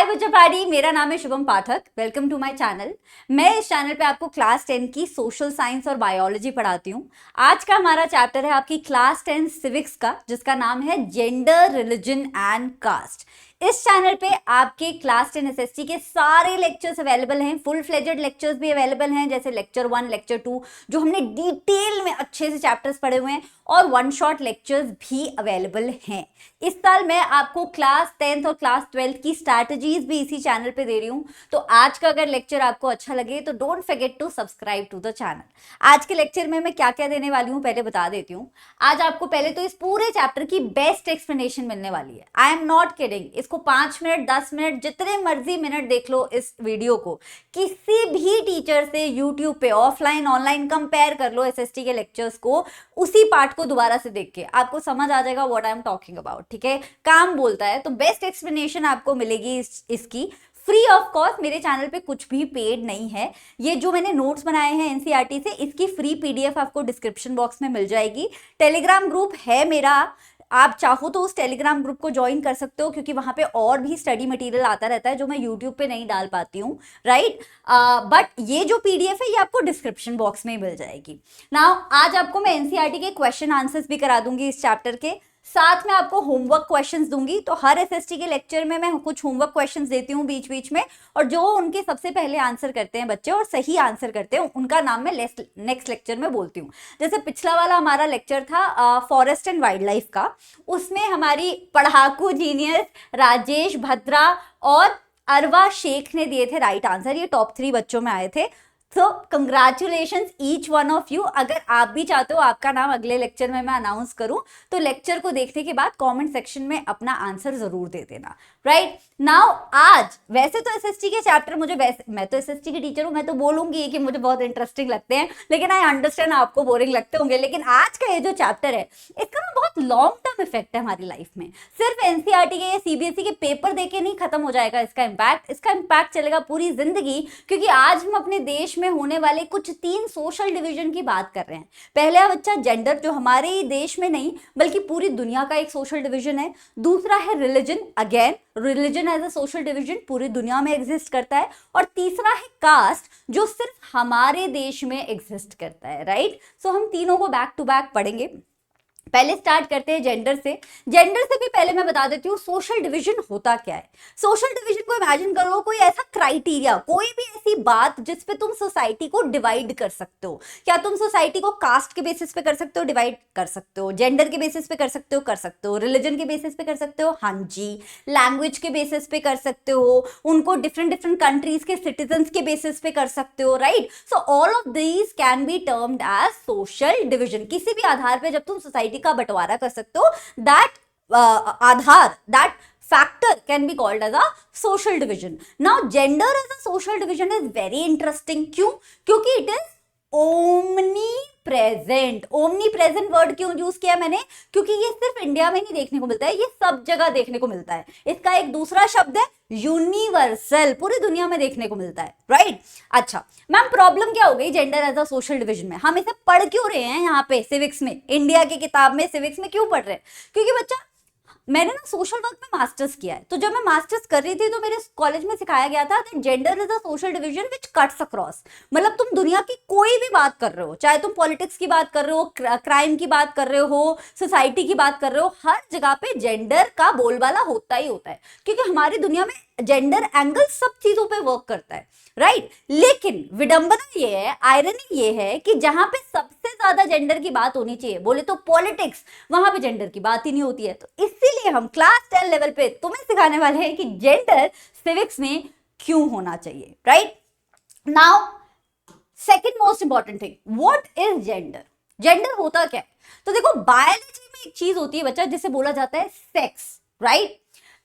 बच्चा पार्टी, मेरा नाम है Shubham Pathak. Welcome to my channel. मैं इस चैनल पे आपको क्लास 10 की सोशल साइंस और बायोलॉजी पढ़ाती हूँ। आज का हमारा चैप्टर है आपकी क्लास 10 सिविक्स का, जिसका नाम है जेंडर, रिलीजन एंड कास्ट। इस चैनल पे आपके क्लास 10 एसएसटी के सारे लेक्चर्स अवेलेबल हैं, फुल फ्लेजेड लेक्चर्स भी अवेलेबल हैं, जैसे लेक्चर 1, लेक्चर 2 जो हमने डिटेल में अच्छे से चैप्टर्स पढ़े हुए हैं, और वन शॉट लेक्चर्स भी अवेलेबल हैं। इस साल मैं आपको क्लास 10th और क्लास 12th की स्ट्रैटेजीज भी इसी चैनल पे दे रही हूँ। तो आज का अगर लेक्चर आपको अच्छा लगे तो don't forget to subscribe to the channel. आज के लेक्चर में मैं क्या क्या देने वाली हूँ पहले बता देती हूँ। आज आपको पहले तो इस पूरे चैप्टर की बेस्ट एक्सप्लेनेशन मिलने वाली है। I am not kidding. इसको 5 मिनट 10 मिनट जितने मर्जी मिनट देख लो इस वीडियो को, किसी भी टीचर से यूट्यूब पे ऑफलाइन ऑनलाइन कंपेयर कर लो एसएसटी के लेक्चर्स को, उसी पार्ट को दोबारा से देख के आपको समझ आ जाएगा what I am talking about. ठीक है, काम बोलता है। तो बेस्ट एक्सप्लेनेशन आपको मिलेगी इसकी फ्री ऑफ कॉस्ट। मेरे चैनल पे कुछ भी पेड नहीं है। ये जो मैंने नोट्स बनाए हैं एनसीईआरटी से, इसकी फ्री पीडीएफ आपको डिस्क्रिप्शन बॉक्स में मिल जाएगी। टेलीग्राम ग्रुप है मेरा, आप चाहो तो उस टेलीग्राम ग्रुप को ज्वाइन कर सकते हो, क्योंकि वहां पे और भी स्टडी मटेरियल आता रहता है जो मैं यूट्यूब पे नहीं डाल पाती हूँ, राइट। बट ये जो पीडीएफ है ये आपको डिस्क्रिप्शन बॉक्स में ही मिल जाएगी। नाउ आज आपको मैं एनसीईआरटी के क्वेश्चन आंसर्स भी करा दूंगी इस चैप्टर के, साथ में आपको होमवर्क क्वेश्चंस दूंगी। तो हर एसएसटी के लेक्चर में मैं कुछ होमवर्क क्वेश्चंस देती हूँ बीच बीच में, और जो उनके सबसे पहले आंसर करते हैं बच्चे और सही आंसर करते हैं, उनका नाम मैं नेक्स्ट लेक्चर में बोलती हूँ। जैसे पिछला वाला हमारा लेक्चर था फॉरेस्ट एंड वाइल्ड लाइफ का, उसमें हमारी पढ़ाकू जीनियस राजेश भद्रा और अरवा शेख ने दिए थे राइट आंसर। ये टॉप 3 बच्चों में आए थे। तो congratulations each one of you. अगर आप भी चाहते हो आपका नाम अगले लेक्चर में मैं अनाउंस करूं, तो लेक्चर को देखने के बाद कमेंट सेक्शन में अपना आंसर जरूर दे देना, राइट। नाउ आज वैसे तो एसएसटी के चैप्टर मैं तो एसएसटी की टीचर हूं, मैं तो बोलूंगी कि मुझे बहुत इंटरेस्टिंग लगते हैं, लेकिन आई अंडरस्टैंड आपको बोरिंग लगते होंगे। लेकिन आज का ये जो चैप्टर है इसका ना बहुत लॉन्ग टर्म इफेक्ट है हमारी लाइफ में। सिर्फ एनसीईआरटी के या सीबीएसई के पेपर देके नहीं खत्म हो जाएगा इसका इम्पैक्ट चलेगा पूरी जिंदगी। क्योंकि आज हम अपने देश में होने वाले कुछ 3 सोशल डिवीजन की बात कर रहे हैं। पहला बच्चा जेंडर, जो हमारे ही देश में नहीं बल्कि पूरी दुनिया का एक सोशल डिवीजन है। दूसरा है religion, again religion as a social division पूरी दुनिया में एग्जिस्ट करता है। और तीसरा है कास्ट, जो सिर्फ हमारे देश में एग्जिस्ट करता है, राइट। सो हम तीनों को बैक टू बैक पढ़ेंगे। पहले स्टार्ट करते हैं जेंडर से। जेंडर से भी पहले मैं बता देती हूँ सोशल डिवीजन होता क्या है। सोशल डिवीजन को इमेजिन करो कोई ऐसा क्राइटेरिया, कोई भी ऐसी बात जिस पे तुम सोसाइटी को डिवाइड कर सकते हो। क्या तुम सोसाइटी को कास्ट के बेसिस पे कर सकते हो? डिवाइड कर सकते हो। जेंडर के बेसिस पे कर सकते हो? कर सकते हो। रिलीजन के बेसिस पे कर सकते हो? हाँ जी। लैंग्वेज के बेसिस पे कर सकते हो। उनको डिफरेंट कंट्रीज के सिटीजन्स के बेसिस पे कर सकते हो, right. So all of these can be termed as social division. किसी भी आधार पे जब तुम सोसाइटी का बंटवारा कर सकते हो, that factor can be called as a social division. Now gender as a social division is very interesting. क्यों? क्योंकि it is omnipresent वर्ड क्यों यूज किया मैंने? क्योंकि ये सिर्फ इंडिया में नहीं देखने को मिलता है, ये सब जगह देखने को मिलता है। इसका एक दूसरा शब्द है यूनिवर्सल, पूरी दुनिया में देखने को मिलता है, राइट। अच्छा मैम, प्रॉब्लम क्या हो गई gender as a social division में? हम इसे पढ़ क्यों रहे हैं यहाँ पे सिविक्स में? इंडिया की किताब में सिविक्स में क्यों पढ़ रहे हैं? क्योंकि बच्चा मैंने ना सोशल वर्क में मास्टर्स किया है, तो जब मैं मास्टर्स कर रही थी तो मेरे कॉलेज में सिखाया गया था that gender is a social division which cuts across. मतलब तुम दुनिया की कोई भी बात कर रहे हो, चाहे तुम पॉलिटिक्स की बात कर रहे हो, क्राइम की बात कर रहे हो, सोसाइटी की बात कर रहे हो, हर जगह पे जेंडर का बोलबाला होता ही होता है। क्योंकि हमारी दुनिया में जेंडर एंगल सब चीजों पे वर्क करता है, राइट। लेकिन विडंबना ये है, आयरनी ये है कि जहां पे सबसे ज्यादा जेंडर की बात होनी चाहिए, बोले तो पॉलिटिक्स, वहां पे जेंडर की बात ही नहीं होती है। तो इसीलिए हम क्लास 10 लेवल पे तुम्हें सिखाने वाले हैं कि जेंडर सिविक्स में क्यों होना चाहिए, right. Now second most important thing, what is gender? Gender होता क्या है? तो देखो बायोलॉजी में एक चीज होती है बच्चा जिसे बोला जाता है sex, right.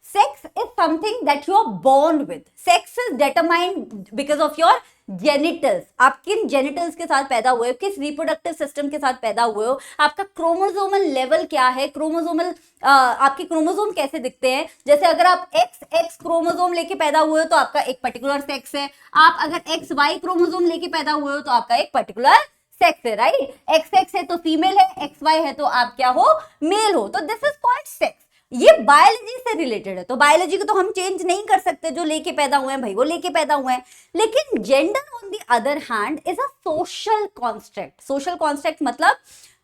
Sex is something that you are born with. Sex is determined because of your genitals. आप किन जेनिटल्स के साथ पैदा हुए हो, किस रिप्रोडक्टिव सिस्टम के साथ पैदा हुए हो, आपका क्रोमोसोमल लेवल क्या है, आपके क्रोमोसोम कैसे दिखते हैं। जैसे अगर आप XX क्रोमोसोम लेके पैदा हुए हो तो आपका एक पर्टिकुलर सेक्स है। आप अगर XY क्रोमोसोम लेके पैदा हुए हो तो आपका एक पर्टिकुलर सेक्स है, राइट। XX है तो फीमेल है, XY है तो आप क्या हो? मेल हो। तो दिस इज कॉल्ड सेक्स। ये बायोलॉजी से रिलेटेड है, तो बायोलॉजी को तो हम चेंज नहीं कर सकते, जो लेके पैदा हुए हैं भाई वो लेके पैदा हुए हैं। लेकिन gender on the other hand is a social construct. Social construct मतलब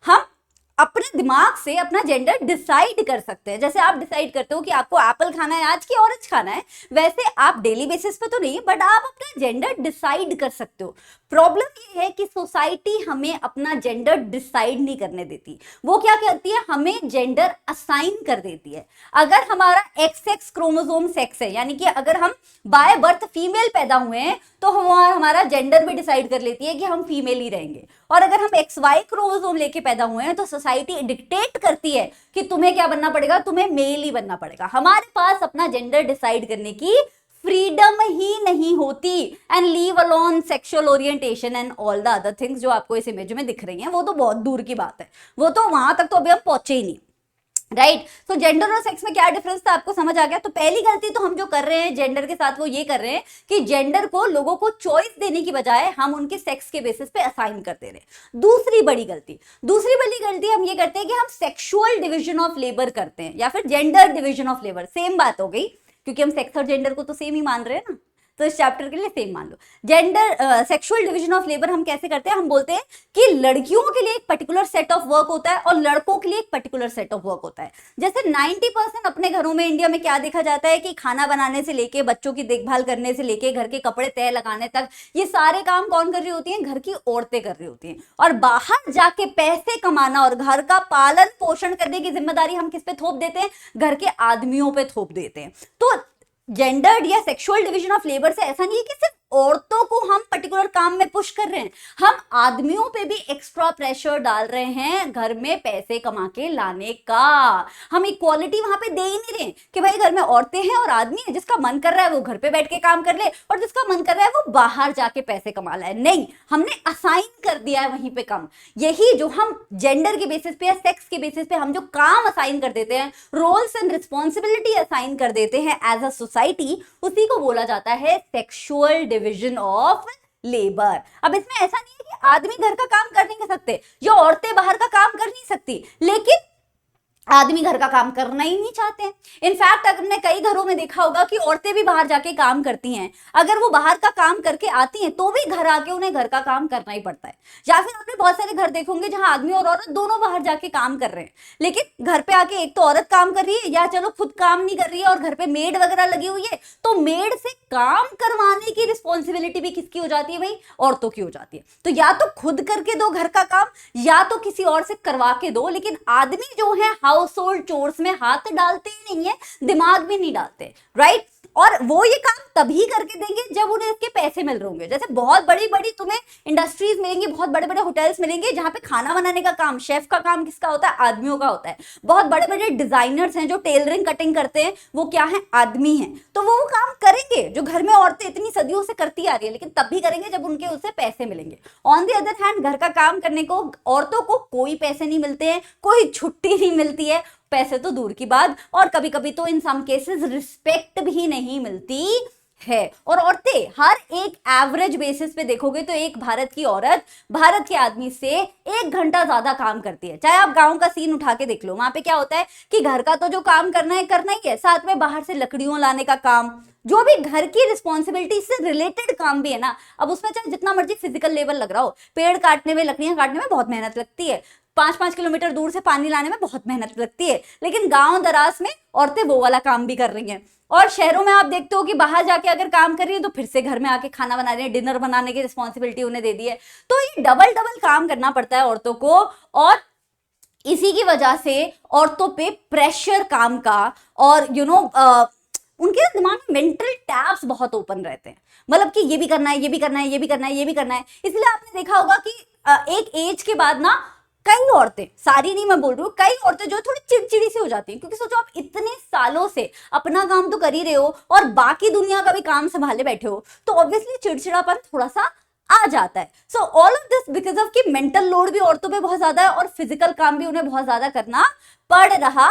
हम अपने दिमाग से अपना जेंडर डिसाइड कर सकते हैं। जैसे आप डिसाइड करते हो कि आपको एप्पल खाना है आज की ऑरेंज खाना है, वैसे आप डेली बेसिस पे तो नहीं, बट आप अपना जेंडर डिसाइड कर सकते हो। प्रॉब्लम ये है कि सोसाइटी हमें अपना जेंडर डिसाइड नहीं करने देती। वो क्या करती है, हमें जेंडर असाइन कर देती है। अगर हमारा XX क्रोमोसोम सेक्स है, यानी कि अगर हम बाय बर्थ फीमेल पैदा हुए हैं, तो हमारा जेंडर भी डिसाइड कर लेती है कि हम फीमेल ही रहेंगे। और अगर हम XY क्रोमोसोम लेके पैदा हुए हैं, तो सोसाइटी डिक्टेट करती है कि तुम्हें क्या बनना पड़ेगा, तुम्हें मेल ही बनना पड़ेगा। हमारे पास अपना जेंडर डिसाइड करने की फ्रीडम ही नहीं होती। And leave alone sexual orientation and all the other things जो आपको इस इमेज में दिख रही हैं, वो तो बहुत दूर की बात है, वो तो वहां तक तो अभी हम पहुंचे ही नहीं, राइट। तो जेंडर और सेक्स में क्या डिफरेंस था आपको समझ आ गया। तो पहली गलती तो हम जो कर रहे हैं जेंडर के साथ, वो ये कर रहे हैं कि जेंडर को लोगों को चॉइस देने की बजाय हम उनके सेक्स के बेसिस पे असाइन कर दे रहे हैं। दूसरी बड़ी गलती हम ये करते हैं कि हम सेक्सुअल डिवीजन ऑफ लेबर करते हैं, या फिर gender division of labour. Same बात हो गई, क्योंकि हम सेक्स और जेंडर को तो सेम ही मान रहे हैं ना, तो इस चैप्टर के लिए सेम मान लो। Gender sexual division of labour हम कैसे करते हैं, हम बोलते हैं कि लड़कियों के लिए एक पर्टिकुलर सेट ऑफ वर्क होता है और लड़कों के लिए एक पर्टिकुलर सेट ऑफ वर्क होता है। जैसे 90% अपने घरों में इंडिया में क्या देखा जाता है कि खाना बनाने से लेके, बच्चों की देखभाल करने से लेके, घर के कपड़े तय लगाने तक, ये सारे काम कौन कर रही होती हैं, घर की औरतें कर रही होती हैं। और बाहर जाके पैसे कमाना और घर का पालन पोषण करने की जिम्मेदारी हम किस पे थोप देते हैं, घर के आदमियों पे थोप देते हैं। तो जेंडर्ड या सेक्सुअल डिवीजन ऑफ लेबर से ऐसा नहीं है कि सिर्फ औरतों को हम पर्टिकुलर काम में पुश कर रहे हैं, हम आदमियों पे भी एक्स्ट्रा प्रेशर डाल रहे हैं घर में पैसे कमा के लाने का। हम इक्वालिटी वहां पे दे ही नहीं रहे कि भाई घर में औरतें हैं और आदमी है, जिसका मन कर रहा है वो घर पे बैठ के काम कर ले और जिसका मन कर रहा है वो बाहर जाके पैसे कमा लाए। नहीं, हमने असाइन कर दिया है वहीं पे काम। यही जो हम जेंडर के बेसिस पे या सेक्स के बेसिस पे हम जो काम असाइन कर देते हैं, रोल्स एंड रिस्पॉन्सिबिलिटी असाइन कर देते हैं एज अ सोसाइटी, उसी को बोला जाता है सेक्सुअल डिवीजन ऑफ लेबर। अब इसमें ऐसा नहीं है कि आदमी घर का काम कर नहीं सकते या औरतें बाहर का काम कर नहीं सकती, लेकिन आदमी घर का काम करना ही नहीं चाहते हैं। इनफैक्ट आपने कई घरों में देखा होगा कि औरतें भी बाहर जाके काम करती हैं। अगर वो बाहर का काम करके आती हैं तो भी घर आके उन्हें घर का काम करना ही पड़ता है। या फिर आपने बहुत सारे घर देखे होंगे जहां आदमी और औरत दोनों बाहर जाके काम कर रहे हैं, लेकिन घर पे आके एक तो औरत काम कर रही है, या चलो खुद काम नहीं कर रही है और घर पे मेड वगैरह लगी हुई है, तो मेड से काम करवाने की रिस्पॉन्सिबिलिटी भी किसकी हो जाती है भाई, औरतों की हो जाती है। तो या तो खुद करके दो घर का काम, या तो किसी और से करवा के दो, लेकिन आदमी जो है हाउस होल्ड चोर्स में हाथ डालते ही नहीं है, दिमाग भी नहीं डालते, राइट। और वो ये काम तभी करके देंगे जब उन्हें इसके पैसे मिल रहे होंगे। जैसे बहुत बड़ी बड़ी तुम्हें इंडस्ट्रीज मिलेंगी, बहुत बड़े बड़े होटल्स मिलेंगे जहां पे खाना बनाने का काम, शेफ का काम किसका होता है, आदमियों का होता है। बहुत बड़े बड़े डिजाइनर्स हैं जो टेलरिंग कटिंग करते हैं, वो क्या है, आदमी हैं। तो वो काम करेंगे जो घर में औरतें इतनी सदियों से करती आ रही है, लेकिन तब भी करेंगे जब उनके उससे पैसे मिलेंगे। ऑन द अदर हैंड घर का काम करने को औरतों को कोई पैसे नहीं मिलते हैं, कोई छुट्टी नहीं मिलती है, पैसे तो दूर की बात, और कभी कभी तो इन सम केसेस रिस्पेक्ट भी नहीं मिलती है। और औरतें हर एक एवरेज बेसिस पे देखोगे तो एक भारत की औरत भारत के आदमी से 1 घंटा ज्यादा काम करती है। चाहे आप गांव का सीन उठा के देख लो, वहां पे क्या होता है कि घर का तो जो काम करना ही है, साथ में बाहर से लकड़ियों लाने का काम, जो भी घर की रिस्पॉन्सिबिलिटी से रिलेटेड काम भी है ना, अब उसमें चाहे जितना मर्जी फिजिकल लेवल लग रहा हो, पेड़ काटने में, लकड़ियां काटने में बहुत मेहनत लगती है, 5-5 किलोमीटर दूर से पानी लाने में बहुत मेहनत लगती है, लेकिन गांव दराज में औरतें वो वाला काम भी कर रही हैं। और शहरों में आप देखते हो कि बाहर जाके अगर काम कर रही है तो फिर से घर में आके खाना बना रही है, डिनर बनाने की रिस्पॉन्सिबिलिटी उन्हें दे दी है। तो ये डबल डबल काम करना पड़ता है औरतों को, और इसी की वजह से औरतों पे प्रेशर काम का, और उनके दिमाग में मेंटल टैब्स बहुत ओपन रहते हैं, मतलब कि ये भी करना है, ये भी करना है, ये भी करना है, ये भी करना है। इसलिए आपने देखा होगा कि एक एज के बाद ना कई औरतें, सारी नहीं मैं बोल रही हूँ, कई औरतें जो थोड़ी चिड़चिड़ी सी हो जाती हैं, क्योंकि सोचो आप इतने सालों से अपना काम तो कर ही रहे हो और बाकी दुनिया का भी काम संभाले बैठे हो, तो ऑब्वियसली चिड़चिड़ापन थोड़ा सा आ जाता है। सो all of this because of कि मेंटल लोड भी औरतों पे बहुत ज्यादा है और फिजिकल काम भी उन्हें बहुत ज्यादा करना पड़ रहा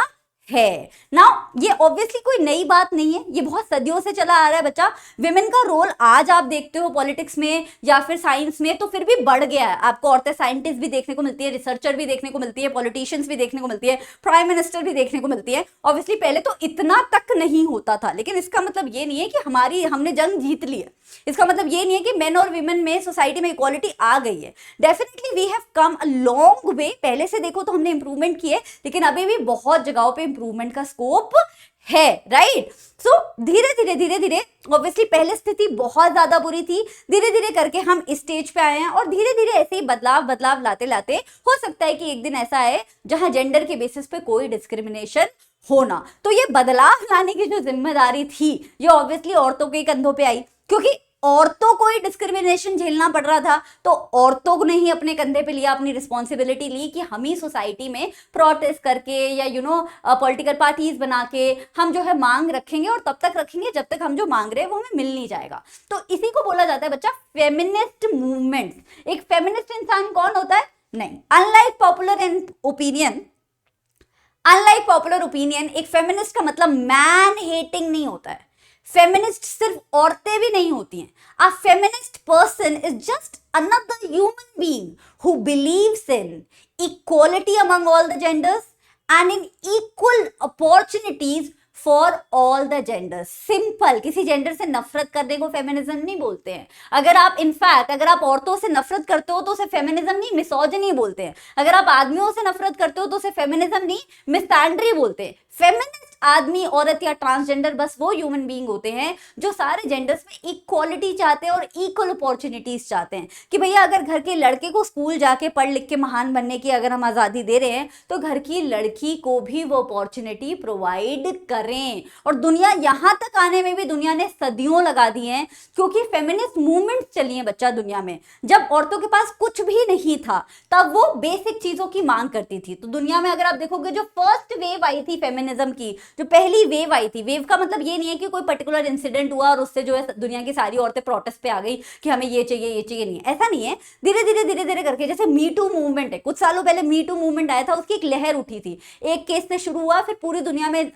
है ना। ये ऑब्वियसली कोई नई बात नहीं है, ये बहुत सदियों से चला आ रहा है बच्चा। विमेन का रोल आज आप देखते हो पॉलिटिक्स में या फिर साइंस में तो फिर भी बढ़ गया है। आपको औरतें साइंटिस्ट भी देखने को मिलती है, रिसर्चर भी देखने को मिलती है, पॉलिटिशियंस भी देखने को मिलती है, प्राइम मिनिस्टर भी देखने को मिलती है। ऑब्वियसली पहले तो इतना तक नहीं होता था, लेकिन इसका मतलब ये नहीं है कि हमने जंग जीत ली है। इसका मतलब ये नहीं है कि मेन और वीमेन में सोसाइटी में इक्वालिटी आ गई है। Definitely we have come a long way. पहले से देखो तो हमने इंप्रूवमेंट की है, लेकिन अभी भी बहुत जगहों पे इंप्रूवमेंट का स्कोप है, राइट। सो धीरे धीरे ऑब्वियसली पहले स्थिति बहुत ज्यादा बुरी थी, धीरे धीरे करके हम इस स्टेज पे आए हैं और धीरे धीरे ऐसे ही बदलाव लाते लाते हो सकता है कि एक दिन ऐसा है जहां जेंडर के बेसिस पे कोई डिस्क्रिमिनेशन होना। तो ये बदलाव लाने की जो जिम्मेदारी थी ये ऑब्वियसली औरतों के कंधों पे आई, क्योंकि औरतों को ही डिस्क्रिमिनेशन झेलना पड़ रहा था। तो औरतों ने ही अपने कंधे पे लिया, अपनी रिस्पॉन्सिबिलिटी ली कि हम ही सोसाइटी में प्रोटेस्ट करके या पॉलिटिकल पार्टीज बना के हम जो है मांग रखेंगे, और तब तक रखेंगे जब तक हम जो मांग रहे हैं वो हमें मिल नहीं जाएगा। तो इसी को बोला जाता है बच्चा फेमिनिस्ट मूवमेंट। एक फेमिनिस्ट इंसान कौन होता है? नहीं, अनलाइक पॉपुलर ओपिनियन एक फेमिनिस्ट का मतलब मैन हेटिंग नहीं होता है। फेमिनिस्ट सिर्फ औरतें भी नहीं होती हैं। A feminist person is just another human being who believes in equality among all the genders and in equal opportunities for all the genders. Simple, किसी जेंडर से नफरत करने को फेमिनिज्म नहीं बोलते हैं। अगर आप औरतों से नफरत करते हो तो उसे फेमिनिज्म नहीं, मिसोजिनी बोलते हैं। अगर आप आदमियों से नफरत करते हो तो उसे फेमिनिज्म नहीं, मिसैंड्री बोलते हैं। फेमिनिस्ट आदमी, औरत या ट्रांसजेंडर बस वो ह्यूमन बीइंग होते हैं जो सारे जेंडर्स में इक्वालिटी चाहते हैं और इक्वल अपॉर्चुनिटीज चाहते हैं। कि भैया अगर घर के लड़के को स्कूल जाके पढ़ लिख के महान बनने की अगर हम आजादी दे रहे हैं तो घर की लड़की को भी वो अपॉर्चुनिटी प्रोवाइड करें। और दुनिया यहां तक आने में भी दुनिया ने सदियों लगा दी हैं, क्योंकि फेमिनिस्ट मूवमेंट चली है बच्चा दुनिया में। जब औरतों के पास कुछ भी नहीं था तब वो बेसिक चीजों की मांग करती थी। तो दुनिया में अगर आप देखोगे जो फर्स्ट वेव आई थी फेमिनिज्म की, जो पहली वेव आई थी, वेव का मतलब ये नहीं है कि कोई पर्टिकुलर इंसिडेंट हुआ और उससे जो है दुनिया की सारी औरतें प्रोटेस्ट पे आ गई कि हमें ये चाहिए नहीं, ऐसा नहीं है। धीरे धीरे करके, जैसे मी टू मूवमेंट है, कुछ सालों पहले मी टू मूवमेंट आया था, उसकी एक लहर उठी थी। एक केस से शुरू हुआ, फिर पूरी दुनिया में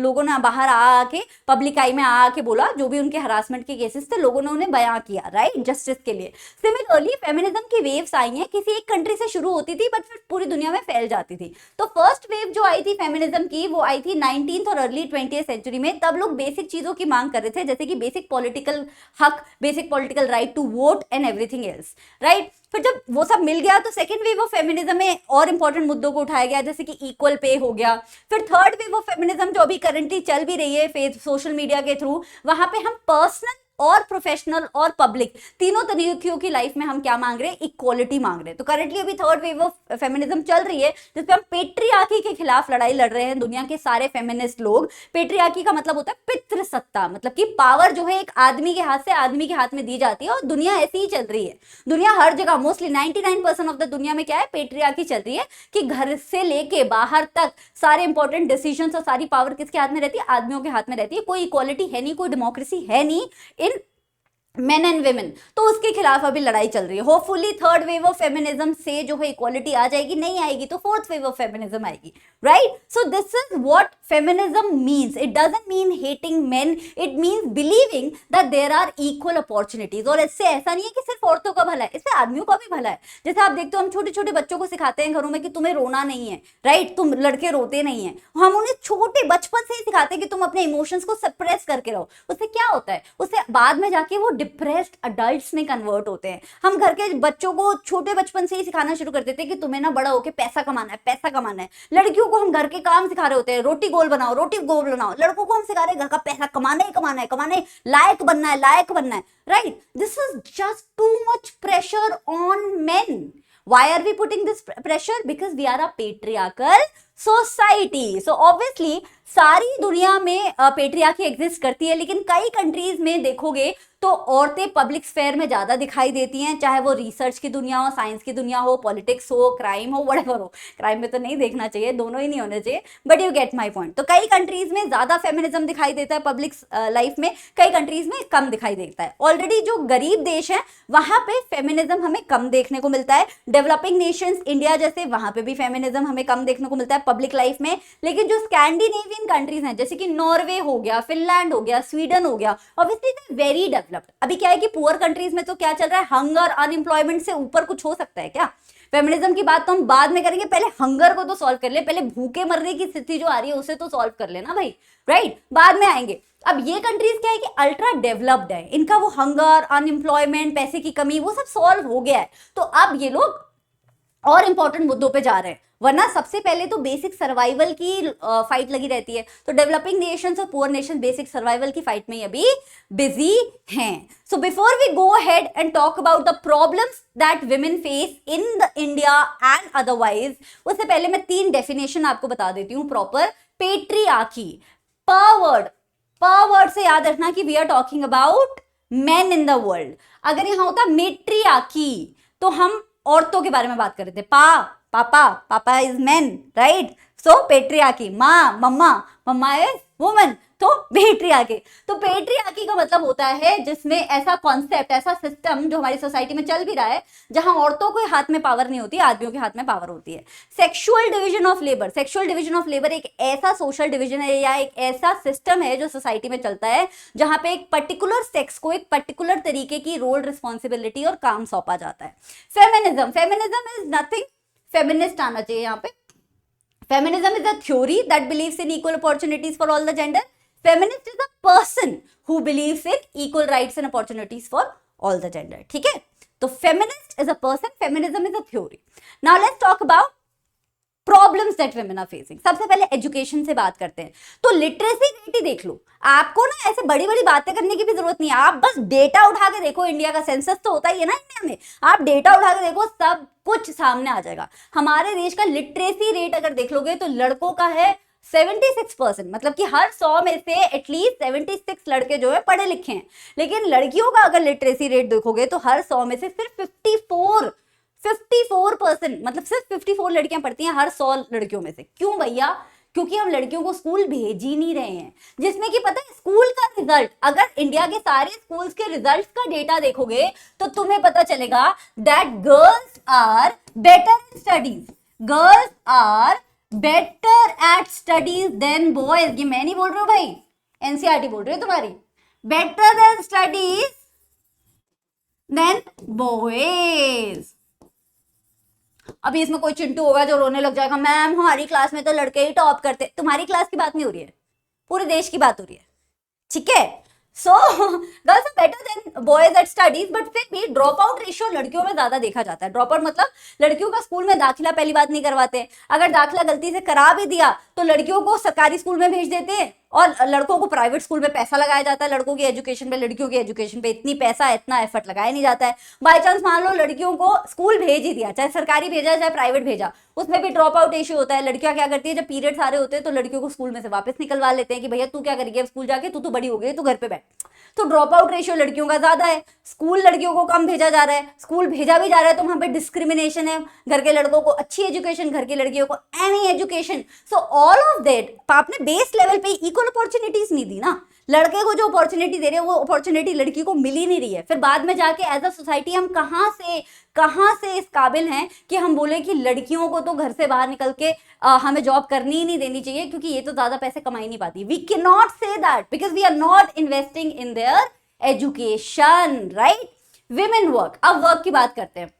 लोगों ने बाहर आके पब्लिक आई में आके बोला, जो भी उनके हरासमेंट के केसेस थे लोगों ने उन्हें बयां किया, राइट, जस्टिस के लिए। सिमिलरली फेमिनिज्म की वेव्स आई हैं, किसी एक कंट्री से शुरू होती थी बट फिर पूरी दुनिया में फैल जाती थी। तो फर्स्ट वेव जो आई थी फेमिनिज्म की वो आई थी 19th और अर्ली 20th सेंचुरी में। तब लोग बेसिक चीजों की मांग कर रहे थे, जैसे कि बेसिक पॉलिटिकल हक, basic political right to vote and everything else, right. फिर जब वो सब मिल गया तो सेकंड वेव ऑफ फेमिनिज्म में और इंपॉर्टेंट मुद्दों को उठाया गया, जैसे कि इक्वल पे हो गया। फिर थर्ड वेव ऑफ फेमिनिज्म जो अभी करंटली चल भी रही है सोशल मीडिया के थ्रू, वहां पे हम पर्सनल और प्रोफेशनल और पब्लिक तीनों तरीकों की लाइफ में हम क्या मांग रहे हैं? इक्वालिटी मांग रहे हैं। तो करंटली अभी थर्ड वेव ऑफ फेमिनिज्म चल रही है, जिसपे हम पेट्रियार्की के खिलाफ लड़ाई लड़ रहे हैं। दुनिया के सारे फेमिनिस्ट लोग, पेट्रियार्की का मतलब होता है पितृसत्ता, मतलब कि पावर जो है एक आदमी के हाथ से आदमी के हाथ में दी जाती है, और दुनिया ऐसी ही चल रही है। दुनिया हर जगह, मोस्टली 99% ऑफ द दुनिया में क्या है? पेट्रियार्की चल रही है, कि घर से लेके बाहर तक सारे इंपॉर्टेंट डिसीजंस और सारी पावर किसके हाथ में रहती है? आदमियों के हाथ में रहती है। कोई इक्वालिटी है नहीं, कोई डेमोक्रेसी है नहीं इन मेन एंड वेमेन। तो उसके खिलाफ अभी लड़ाई चल रही है। Hopefully third wave of feminism से जो है इक्वालिटी आ जाएगी, नहीं आएगी तो फोर्थ वेव ऑफ फेमिनिज्म आएगी, right. So this is what feminism means. It doesn't mean hating men, it means believing that there are equal opportunities. और इससे ऐसा नहीं है कि सिर्फ औरतों का भला है, इससे आदमियों का भी भला है। जैसे आप देखते हो हम छोटे छोटे बच्चों को सिखाते हैं घरों में कि तुम्हें रोना नहीं है, राइट, तुम लड़के रोते नहीं है। हम उन्हें छोटे बचपन से ही सिखाते हैं कि तुम अपने इमोशंस को सप्रेस करके रहो। उससे क्या होता है? उससे बाद में जाके वो डिप्रेस्ड अडल्ट्स में कन्वर्ट होते हैं। हम घर के बच्चों को छोटे बचपन से ही सिखाना शुरू कर देते हैं कि तुम्हें ना बड़ा होके पैसा कमाना है, पैसा कमाना है। लड़कियों को हम घर के काम सिखा रहे होते हैं, रोटी गोल बनाओ, रोटी गोल बनाओ। लड़कों को हम सिखा रहे हैं घर का पैसा कमाना ही कमाना है, कमाने लायक बनना है, लायक बनना है, right. This is just too much pressure on main. Why are we putting this pressure? Because we are a patriarchal society. So obviously सारी दुनिया में पेट्रियार्की एग्जिस्ट करती है, लेकिन कई कंट्रीज में देखोगे तो औरतें पब्लिक स्फेयर में ज्यादा दिखाई देती हैं, चाहे वो रिसर्च की दुनिया हो, साइंस की दुनिया हो, पॉलिटिक्स हो, क्राइम हो, व्हाटएवर हो। क्राइम में तो नहीं देखना चाहिए, दोनों ही नहीं होने चाहिए, but you get my point. तो कई कंट्रीज में ज्यादा फेमिनिज्म दिखाई देता है पब्लिक लाइफ में, कई कंट्रीज में कम दिखाई देता है। ऑलरेडी जो गरीब देश है वहां पे फेमिनिज्म हमें कम देखने को मिलता है। डेवलपिंग नेशंस इंडिया जैसे, वहां पे भी फेमिनिज्म हमें कम देखने को मिलता है पब्लिक लाइफ में। लेकिन जो स्कैंडिनेवियन कंट्रीज हैं, जैसे कि नॉर्वे हो गया, फिनलैंड हो गया, स्वीडन हो गया, ऑब्वियसली वेरी डेवलप्ड। अभी क्या है कि पुअर कंट्रीज में तो क्या चल रहा है, हंगर, अनएम्प्लॉयमेंट से ऊपर कुछ हो सकता है क्या? फेमिनिज्म की बात तो हम बाद में करेंगे, पहले हंगर को तो सॉल्व कर ले, पहले भूखे मरने की स्थिति जो आ रही है उसे तो सॉल्व कर लेना भाई, राइट? बाद में आएंगे। अब ये कंट्रीज क्या है कि अल्ट्रा डेवलप्ड है, इनका वो हंगर, अनएम्प्लॉयमेंट, पैसे की कमी, वो सब सॉल्व हो गया है। तो अब ये लोग और इंपॉर्टेंट मुद्दों पे जा रहे हैं, वरना सबसे पहले तो बेसिक सर्वाइवल की फाइट लगी रहती है। तो डेवलपिंग नेशंस और पुअर नेशन बेसिक सर्वाइवल की फाइट में अभी बिजी हैं। So before we go ahead and talk about the problems that women face in the India and otherwise, उससे पहले मैं 3 डेफिनेशन आपको बता देती हूँ प्रॉपर। पेट्रियार्की, पावर्ड से याद रखना कि we are talking about men in the world. अगर यहां होता मेट्रियार्की तो हम औरतों के बारे में बात कर रहे थे, papa is man, right? So patriarchy, mama is woman, तो पेट्रियार्की। तो पेट्रियार्की का मतलब होता है जिसमें ऐसा कॉन्सेप्ट, ऐसा सिस्टम जो हमारी सोसाइटी में चल भी रहा है, जहां औरतों के हाथ में पावर नहीं होती, आदमियों के हाथ में पावर होती है। सेक्सुअल डिवीजन ऑफ लेबर एक ऐसा सोशल डिवीजन है या एक ऐसा सिस्टम है जो सोसाइटी में चलता है, जहां पे एक पर्टिकुलर सेक्स को एक पर्टिकुलर तरीके की रोल, रिस्पॉन्सिबिलिटी और काम सौंपा जाता है। फेमिनिज्म इज नथिंग, फेमिनिस्ट आना चाहिए यहाँ पे। Feminism is a theory that believes in equal opportunities for all the gender. Feminist is a person who believes in equal rights and opportunities for all the gender. ठीक है? तो feminist is a person, feminism is a theory. Now let's talk about problems that women are facing. सबसे पहले education से बात करते हैं। तो लिटरेसी रेट ही देख लो, आपको ना ऐसे बड़ी बड़ी बातें करने की भी जरूरत नहीं है, आप बस डेटा उठा के देखो। इंडिया का सेंसस तो होता ही है ना इंडिया में, आप डेटा उठा के देखो, सब कुछ सामने आ जाएगा। हमारे देश का लिटरेसी रेट अगर देख लोगे तो लड़कों का है 76%, मतलब कि हर 100 में से एटलीस्ट 76 लड़के जो है पढ़े लिखे हैं। लेकिन लड़कियों का अगर लिटरेसी रेट देखोगे तो हर 100 में से सिर्फ 54%, मतलब सिर्फ 54 लड़कियां पढ़ती हैं हर 100 लड़कियों में से। क्यों भैया? क्योंकि हम लड़कियों को स्कूल भेज ही नहीं रहे हैं। जिसमें कि पता है स्कूल का रिजल्ट, अगर इंडिया के सारे स्कूल्स के रिजल्ट्स का डेटा देखोगे तो तुम्हें पता चलेगा that girls are better at studies than boys. ये मैं नहीं बोल रही हूँ भाई, एनसीईआरटी बोल रही है तुम्हारी। Better than studies than boys. अभी इसमें कोई चिंटू होगा जो रोने लग जाएगा, मैम हमारी क्लास में तो लड़के ही टॉप करते। तुम्हारी क्लास की बात नहीं हो रही है, पूरे देश की बात हो रही है, ठीक है? So girls are better than boys at studies, but फिर भी ड्रॉप आउट रेशियो लड़कियों में ज्यादा देखा जाता है। ड्रॉप आउट मतलब लड़कियों का स्कूल में दाखिला पहली बात नहीं करवाते, अगर दाखिला गलती से करा भी दिया तो लड़कियों को सरकारी स्कूल में भेज देते हैं और लड़कों को प्राइवेट स्कूल में पैसा लगाया जाता है। लड़कों की एजुकेशन पे, लड़कियों की एजुकेशन पे इतनी पैसा, इतना एफर्ट लगाया नहीं जाता है। बाई चांस मान लो लड़कियों को स्कूल भेज ही दिया, चाहे सरकारी भेजा चाहे प्राइवेट भेजा, उसमें भी ड्रॉप आउट इश्यू होता है। लड़कियां क्या करती है, जब पीरियड्स आ रहे होते हैं तो लड़कियों को स्कूल में से वापस निकलवा लेते हैं कि भैया तू क्या करेगी अब स्कूल जाके, तू तो बड़ी हो गई, तू घर पे बैठ। तो ड्रॉप आउट रेशियो लड़कियों का ज्यादा है, स्कूल लड़कियों को कम भेजा जा रहा है। स्कूल भेजा भी जा रहा है तो वहां पे डिस्क्रिमिनेशन है, घर के लड़कों को अच्छी एजुकेशन, घर की लड़कियों को any education. So all of that, आपने बेस लेवल पे इक्वल अपॉर्चुनिटीज नहीं दी ना। लड़के को जो अपॉर्चुनिटी दे रहे हैं वो अपॉर्चुनिटी लड़की को मिल ही नहीं रही है। फिर बाद में जाके एज अ सोसाइटी हम कहां से इस काबिल हैं कि हम बोले कि लड़कियों को तो घर से बाहर निकल के हमें जॉब करनी ही नहीं देनी चाहिए क्योंकि ये तो ज्यादा पैसे कमा ही नहीं पाती। We can not say that because we are not investing in their education, right? Women work, अब वर्क की बात करते हैं।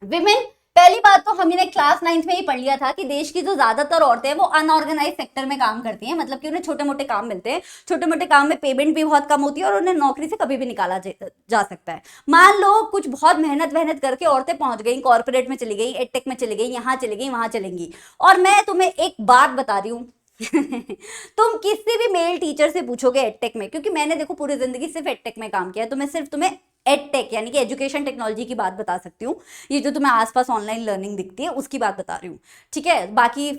विमेन, पहली बात तो हमने क्लास 9th में ही पढ़ लिया था कि देश की जो ज्यादातर औरतें हैं वो अनऑर्गेनाइज सेक्टर में काम करती हैं, मतलब कि उन्हें छोटे मोटे काम मिलते हैं। छोटे मोटे काम में पेमेंट भी बहुत कम होती है और उन्हें नौकरी से कभी भी निकाला जा सकता है। मान लो कुछ बहुत मेहनत करके औरतें पहुंच गई, कॉर्पोरेट में चली गई, एडटेक में चली गई, यहाँ चली गई, वहां चलेंगी। और मैं तुम्हें एक बात बता रही हूँ, तुम किसी भी मेल टीचर से पूछोगे एडटेक में, क्योंकि मैंने देखो पूरी जिंदगी सिर्फ एडटेक में काम किया है, तो मैं सिर्फ तुम्हें एडटेक यानी कि एजुकेशन टेक्नोलॉजी की बात बता सकती हूँ। ये जो तुम्हें आसपास ऑनलाइन लर्निंग दिखती है उसकी बात बता रही हूँ, ठीक है। बाकी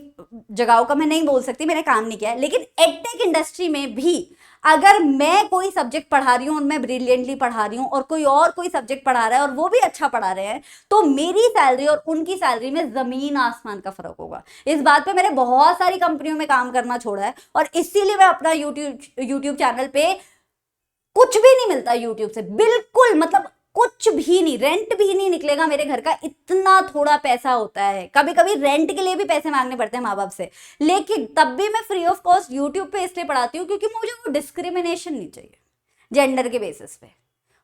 जगहों का मैं नहीं बोल सकती, मैंने काम नहीं किया है। लेकिन एडटेक इंडस्ट्री में भी अगर मैं कोई सब्जेक्ट पढ़ा रही हूँ और मैं ब्रिलियंटली पढ़ा रही हूँ और कोई सब्जेक्ट पढ़ा रहा है और वो भी अच्छा पढ़ा रहे हैं, तो मेरी सैलरी और उनकी सैलरी में जमीन आसमान का फर्क होगा। इस बात पे मैंने बहुत सारी कंपनियों में काम करना छोड़ा है और इसीलिए मैं अपना यूट्यूब चैनल पे, कुछ भी नहीं मिलता यूट्यूब से, बिल्कुल मतलब कुछ भी नहीं, रेंट भी नहीं निकलेगा मेरे घर का, इतना थोड़ा पैसा होता है। कभी कभी रेंट के लिए भी पैसे मांगने पड़ते हैं माँ बाप से, लेकिन तब भी मैं फ्री ऑफ कॉस्ट यूट्यूब पे इसलिए पढ़ाती हूँ क्योंकि मुझे वो डिस्क्रिमिनेशन नहीं चाहिए जेंडर के बेसिस पे।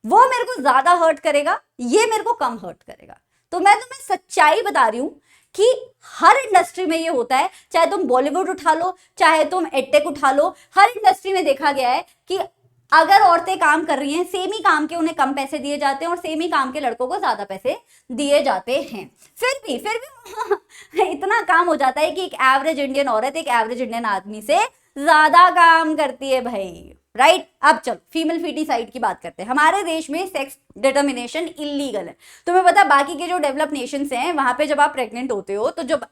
वो मेरे को ज्यादा हर्ट करेगा, ये मेरे को कम हर्ट करेगा। तो मैं तुम्हें सच्चाई बता रही हूँ कि हर इंडस्ट्री में ये होता है, चाहे तुम बॉलीवुड उठा लो, चाहे तुम एडटेक उठा लो, हर इंडस्ट्री में देखा गया है कि अगर औरतें काम कर रही हैं, सेम ही काम के उन्हें कम पैसे दिए जाते हैं और सेम ही काम के लड़कों को ज्यादा पैसे दिए जाते हैं। फिर भी इतना काम हो जाता है कि एक एवरेज इंडियन औरत एक एवरेज इंडियन आदमी से ज्यादा काम करती है भाई, राइट। अब चलो फीमेल फीटिसाइड की बात करते हैं। हमारे देश में सेक्स डिटर्मिनेशन इलीगल है। तुम्हें पता बाकी के जो डेवलप नेशंस हैं वहां पे जब आप प्रेग्नेंट होते हो तो जब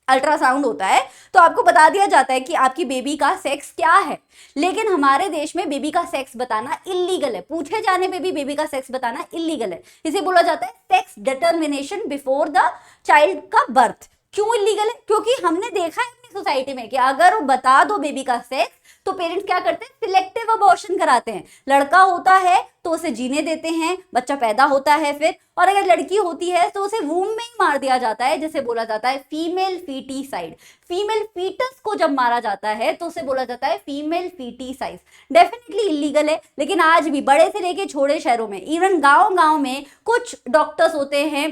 अल्ट्रासाउंड होता है तो आपको बता दिया जाता है कि आपकी बेबी का सेक्स क्या है। लेकिन हमारे देश में बेबी का सेक्स बताना इलीगल है, पूछे जाने पे भी बेबी का सेक्स बताना इलीगल है। इसे बोला जाता है sex determination before the child का बर्थ। क्यों इलीगल है? क्योंकि हमने देखा है अपनी सोसाइटी में कि अगर वो बता दो बेबी का सेक्स तो पेरेंट्स क्या करते हैं, सिलेक्टिव अबॉर्शन कराते हैं। लड़का होता है तो उसे जीने देते हैं, बच्चा पैदा होता है फिर, और अगर लड़की होती है तो उसे वूम में ही मार दिया जाता है, जिसे बोला जाता है फीमेल फीटिसाइड। फीमेल फीटस को जब मारा जाता है तो उसे बोला जाता है फीमेल फीटिसाइड। डेफिनेटली इलीगल है, लेकिन आज भी बड़े से लेके छोटे शहरों में, इवन गांव में कुछ डॉक्टर्स होते हैं,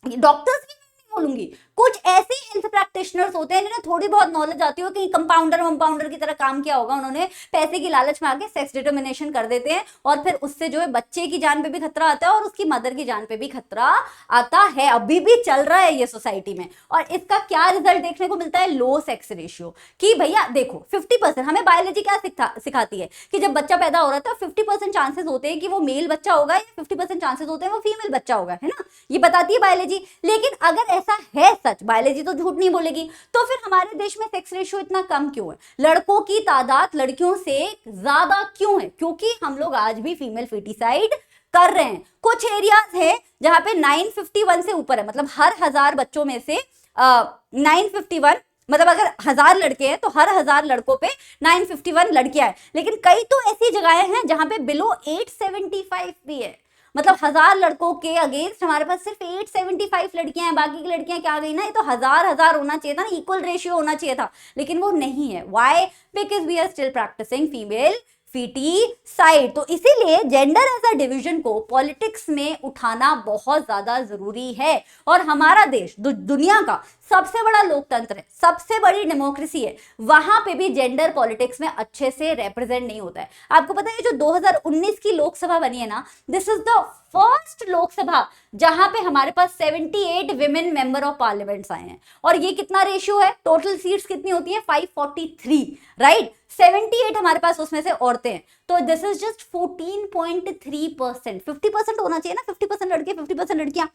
डॉक्टर्स बोलूंगी, कुछ ऐसे हेल्थ प्रैक्टिशनर्स होते हैं जिन्हें थोड़ी बहुत नॉलेज आती हो कि कंपाउंडर की तरह काम किया होगा उन्होंने, पैसे की लालच में आके सेक्स डिटर्मिनेशन कर देते हैं और फिर उससे जो है बच्चे की जान पे भी खतरा आता है और उसकी मदर की जान पे भी खतरा आता है। अभी भी चल रहा है ये सोसाइटी में। और इसका क्या रिजल्ट देखने को मिलता है, लो सेक्स रेशियो। कि भैया देखो 50% हमें बायोलॉजी क्या सिखाती है कि जब बच्चा पैदा हो रहा था 50% चांसेस होते हैं कि वो मेल बच्चा होगा या 50% चांसेस होते हैं वो फीमेल बच्चा होगा, है ना, ये बताती है बायोलॉजी। लेकिन अगर ऐसा है, सच बायोलॉजी तो झूठ नहीं बोलेगी, तो फिर हमारे देश में सेक्स रेशियो इतना कम क्यों है? लड़कों की तादाद लड़कियों से ज्यादा क्यों है? क्योंकि हम लोग आज भी फीमेल फीटिसाइड कर रहे हैं। कुछ एरियाज है जहां पे 951 से ऊपर है, मतलब हर 1000 बच्चों में से 951, मतलब अगर 1000 लड़के हैं तो हर 1000 लड़कों पे 951 लड़कियां हैं। लेकिन कई तो ऐसी जगहें हैं जहां पे बिलो 875 भी है, मतलब 1000 लड़कों के अगेंस्ट हमारे पास सिर्फ 875 लड़कियां हैं। बाकी की लड़कियां क्या गई ना, ये तो हजार होना चाहिए था ना, इक्वल रेशियो होना चाहिए था, लेकिन वो नहीं है। Why? Because we are still practising female foeticide. तो इसीलिए जेंडर एज अ डिवीजन को पॉलिटिक्स में उठाना बहुत ज्यादा जरूरी है। और हमारा देश दुनिया का सबसे बड़ा लोकतंत्र है, सबसे बड़ी डेमोक्रेसी है, वहां पे भी जेंडर पॉलिटिक्स में अच्छे से रिप्रेजेंट नहीं होता है। आपको पता है जो 2019 की लोकसभा बनी है ना, this is the first Lok Sabha जहां पे हमारे पास 78 विमेन मेंबर ऑफ पार्लियामेंट्स आए हैं। और ये कितना रेशियो है, टोटल सीट्स कितनी होती है, 543, राइट। 78 हमारे पास उसमें से औरतें हैं, तो दिस इज जस्ट 14.3%। 50% होना चाहिए ना, 50% लड़के 50% लड़कियां,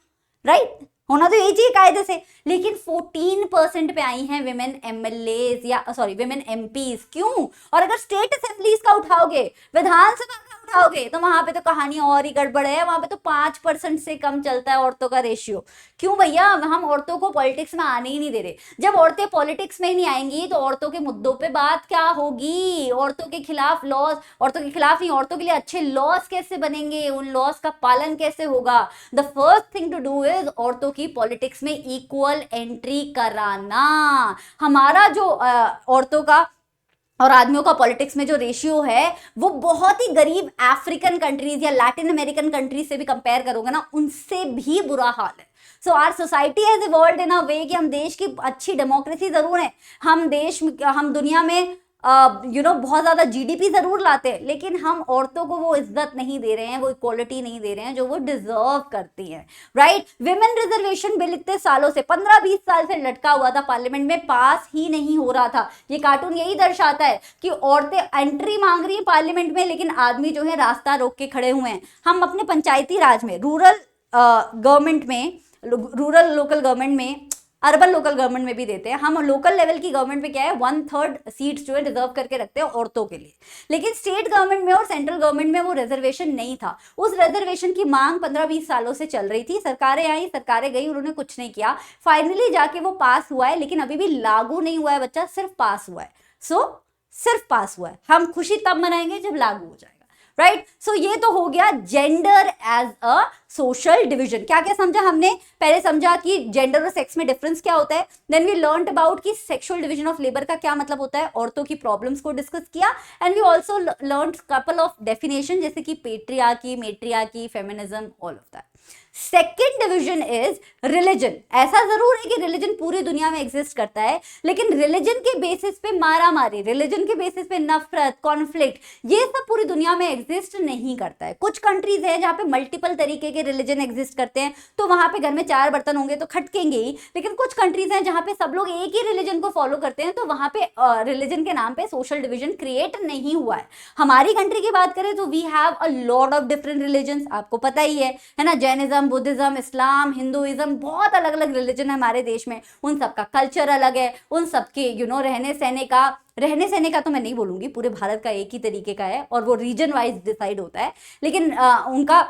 राइट, होना तो यही चाहिए कायदे से। लेकिन 14% पे आई हैं विमेन एमएलएज या सॉरी विमेन एमपीज। क्यों? और अगर स्टेट असेंबलीज का उठाओगे, विधानसभा का उठाओगे, तो वहां पे तो कहानी और ही गड़बड़ है। वहां पे तो 5% से कम चलता है औरतों का रेशियो। क्यों भैया? हम औरतों को पॉलिटिक्स में आने ही नहीं दे रहे। जब औरतें पॉलिटिक्स में ही नहीं आएंगी तो औरतों के मुद्दों पे बात क्या होगी? औरतों के खिलाफ लॉज, औरतों के खिलाफ नहीं, औरतों के लिए अच्छे लॉज कैसे बनेंगे, उन लॉज का पालन कैसे होगा? The first thing to do is औरतों की पॉलिटिक्स में इक्वल एंट्री कराना। हमारा जो औरतों का और आदमियों का पॉलिटिक्स में जो रेशियो है वो बहुत ही गरीब अफ्रीकन कंट्रीज या लैटिन अमेरिकन कंट्रीज से भी कंपेयर करोगे ना, उनसे भी बुरा हाल है। So our society has evolved in a way कि हम देश की अच्छी डेमोक्रेसी जरूर है, हम दुनिया में बहुत ज्यादा जीडीपी जरूर लाते हैं, लेकिन हम औरतों को वो इज्जत नहीं दे रहे हैं, वो इक्वालिटी नहीं दे रहे हैं जो वो डिजर्व करती हैं, राइट। विमेन रिजर्वेशन बिल इतने सालों से 15-20 साल से लटका हुआ था पार्लियामेंट में, पास ही नहीं हो रहा था। ये कार्टून यही दर्शाता है कि औरतें एंट्री मांग रही है पार्लियामेंट में, लेकिन आदमी जो है रास्ता रोक के खड़े हुए हैं। हम अपने पंचायती राज में, रूरल गवर्नमेंट में, रूरल लोकल गवर्नमेंट में, अर्बन लोकल गवर्नमेंट में भी देते हैं। हम लोकल लेवल की गवर्नमेंट में क्या है, 1/3 सीट्स जो है रिजर्व करके रखते हैं औरतों के लिए, लेकिन स्टेट गवर्नमेंट में और सेंट्रल गवर्नमेंट में वो रिजर्वेशन नहीं था। उस रिजर्वेशन की मांग 15-20 सालों से चल रही थी, सरकारें आई, सरकारें गई, उन्होंने कुछ नहीं किया। फाइनली जाके वो पास हुआ है, लेकिन अभी भी लागू नहीं हुआ है बच्चा, सिर्फ पास हुआ है। सिर्फ पास हुआ है। हम खुशी तब मनाएंगे जब लागू हो जाएगा, राइट। सो ये तो हो गया gender as a social division. क्या क्या समझा हमने? पहले समझा कि जेंडर और सेक्स में डिफरेंस क्या होता है, देन वी लर्नड अबाउट कि सेक्सुअल डिवीजन ऑफ लेबर का क्या मतलब होता है, औरतों की प्रॉब्लम्स को डिस्कस किया, and we also learned couple of definition जैसे कि patriarchy, matriarchy, feminism, all of that. Second division is religion. ऐसा जरूर है कि रिलीजन पूरी दुनिया में एग्जिस्ट करता है, लेकिन रिलीजन के बेसिस पे मारा मारी, रिलीजन के बेसिस पे नफरत, कॉन्फ्लिक्ट, ये सब पूरी दुनिया में एग्जिस्ट नहीं करता है। कुछ कंट्रीज है जहाँ पे मल्टीपल तरीके के रिलीजन एग्जिस्ट करते हैं, तो वहां पे घर में 4 बर्तन होंगे तो खटकेंगे ही, लेकिन कुछ कंट्रीज हैं जहाँ पे सब लोग एक ही रिलीजन को फॉलो करते हैं, तो वहां पे रिलीजन के नाम पे सोशल डिविजन क्रिएट नहीं हुआ है। हमारी कंट्री की बात करें तो we have a lot of different religion, आपको पता ही है ना, जैनिज्म, बुद्धिज्म, इस्लाम, हिंदुइज्म, बहुत अलग अलग रिलीजन है हमारे देश में। उन सबका कल्चर अलग है, उन सबके रहने सहने का तो मैं नहीं बोलूंगी, पूरे भारत का एक ही तरीके का है और वो रीजन वाइज डिसाइड होता है, लेकिन उनका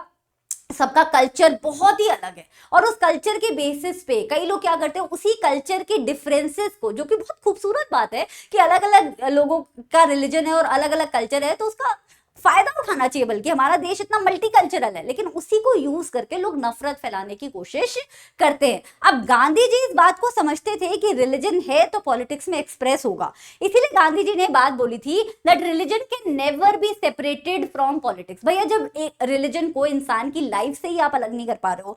सबका कल्चर बहुत ही अलग है। और उस कल्चर के बेसिस पे कई लोग क्या करते हैं, उसी कल्चर के डिफरेंसेस को, जो कि बहुत खूबसूरत बात है कि अलग अलग लोगों का रिलीजन है और अलग अलग कल्चर है, तो उसका फायदा उठाना चाहिए। बल्कि हमारा देश इतना मल्टी कल्चरल है, लेकिन उसी को यूज करके लोग नफरत फैलाने की कोशिश करते हैं। अब गांधी जी इस बात को समझते थे कि रिलीजन है तो पॉलिटिक्स में एक्सप्रेस होगा, इसीलिए गांधी जी ने बात बोली थी that religion can never be separated from politics. भैया जब एक रिलीजन को इंसान की लाइफ से ही आप अलग नहीं कर पा रहे हो,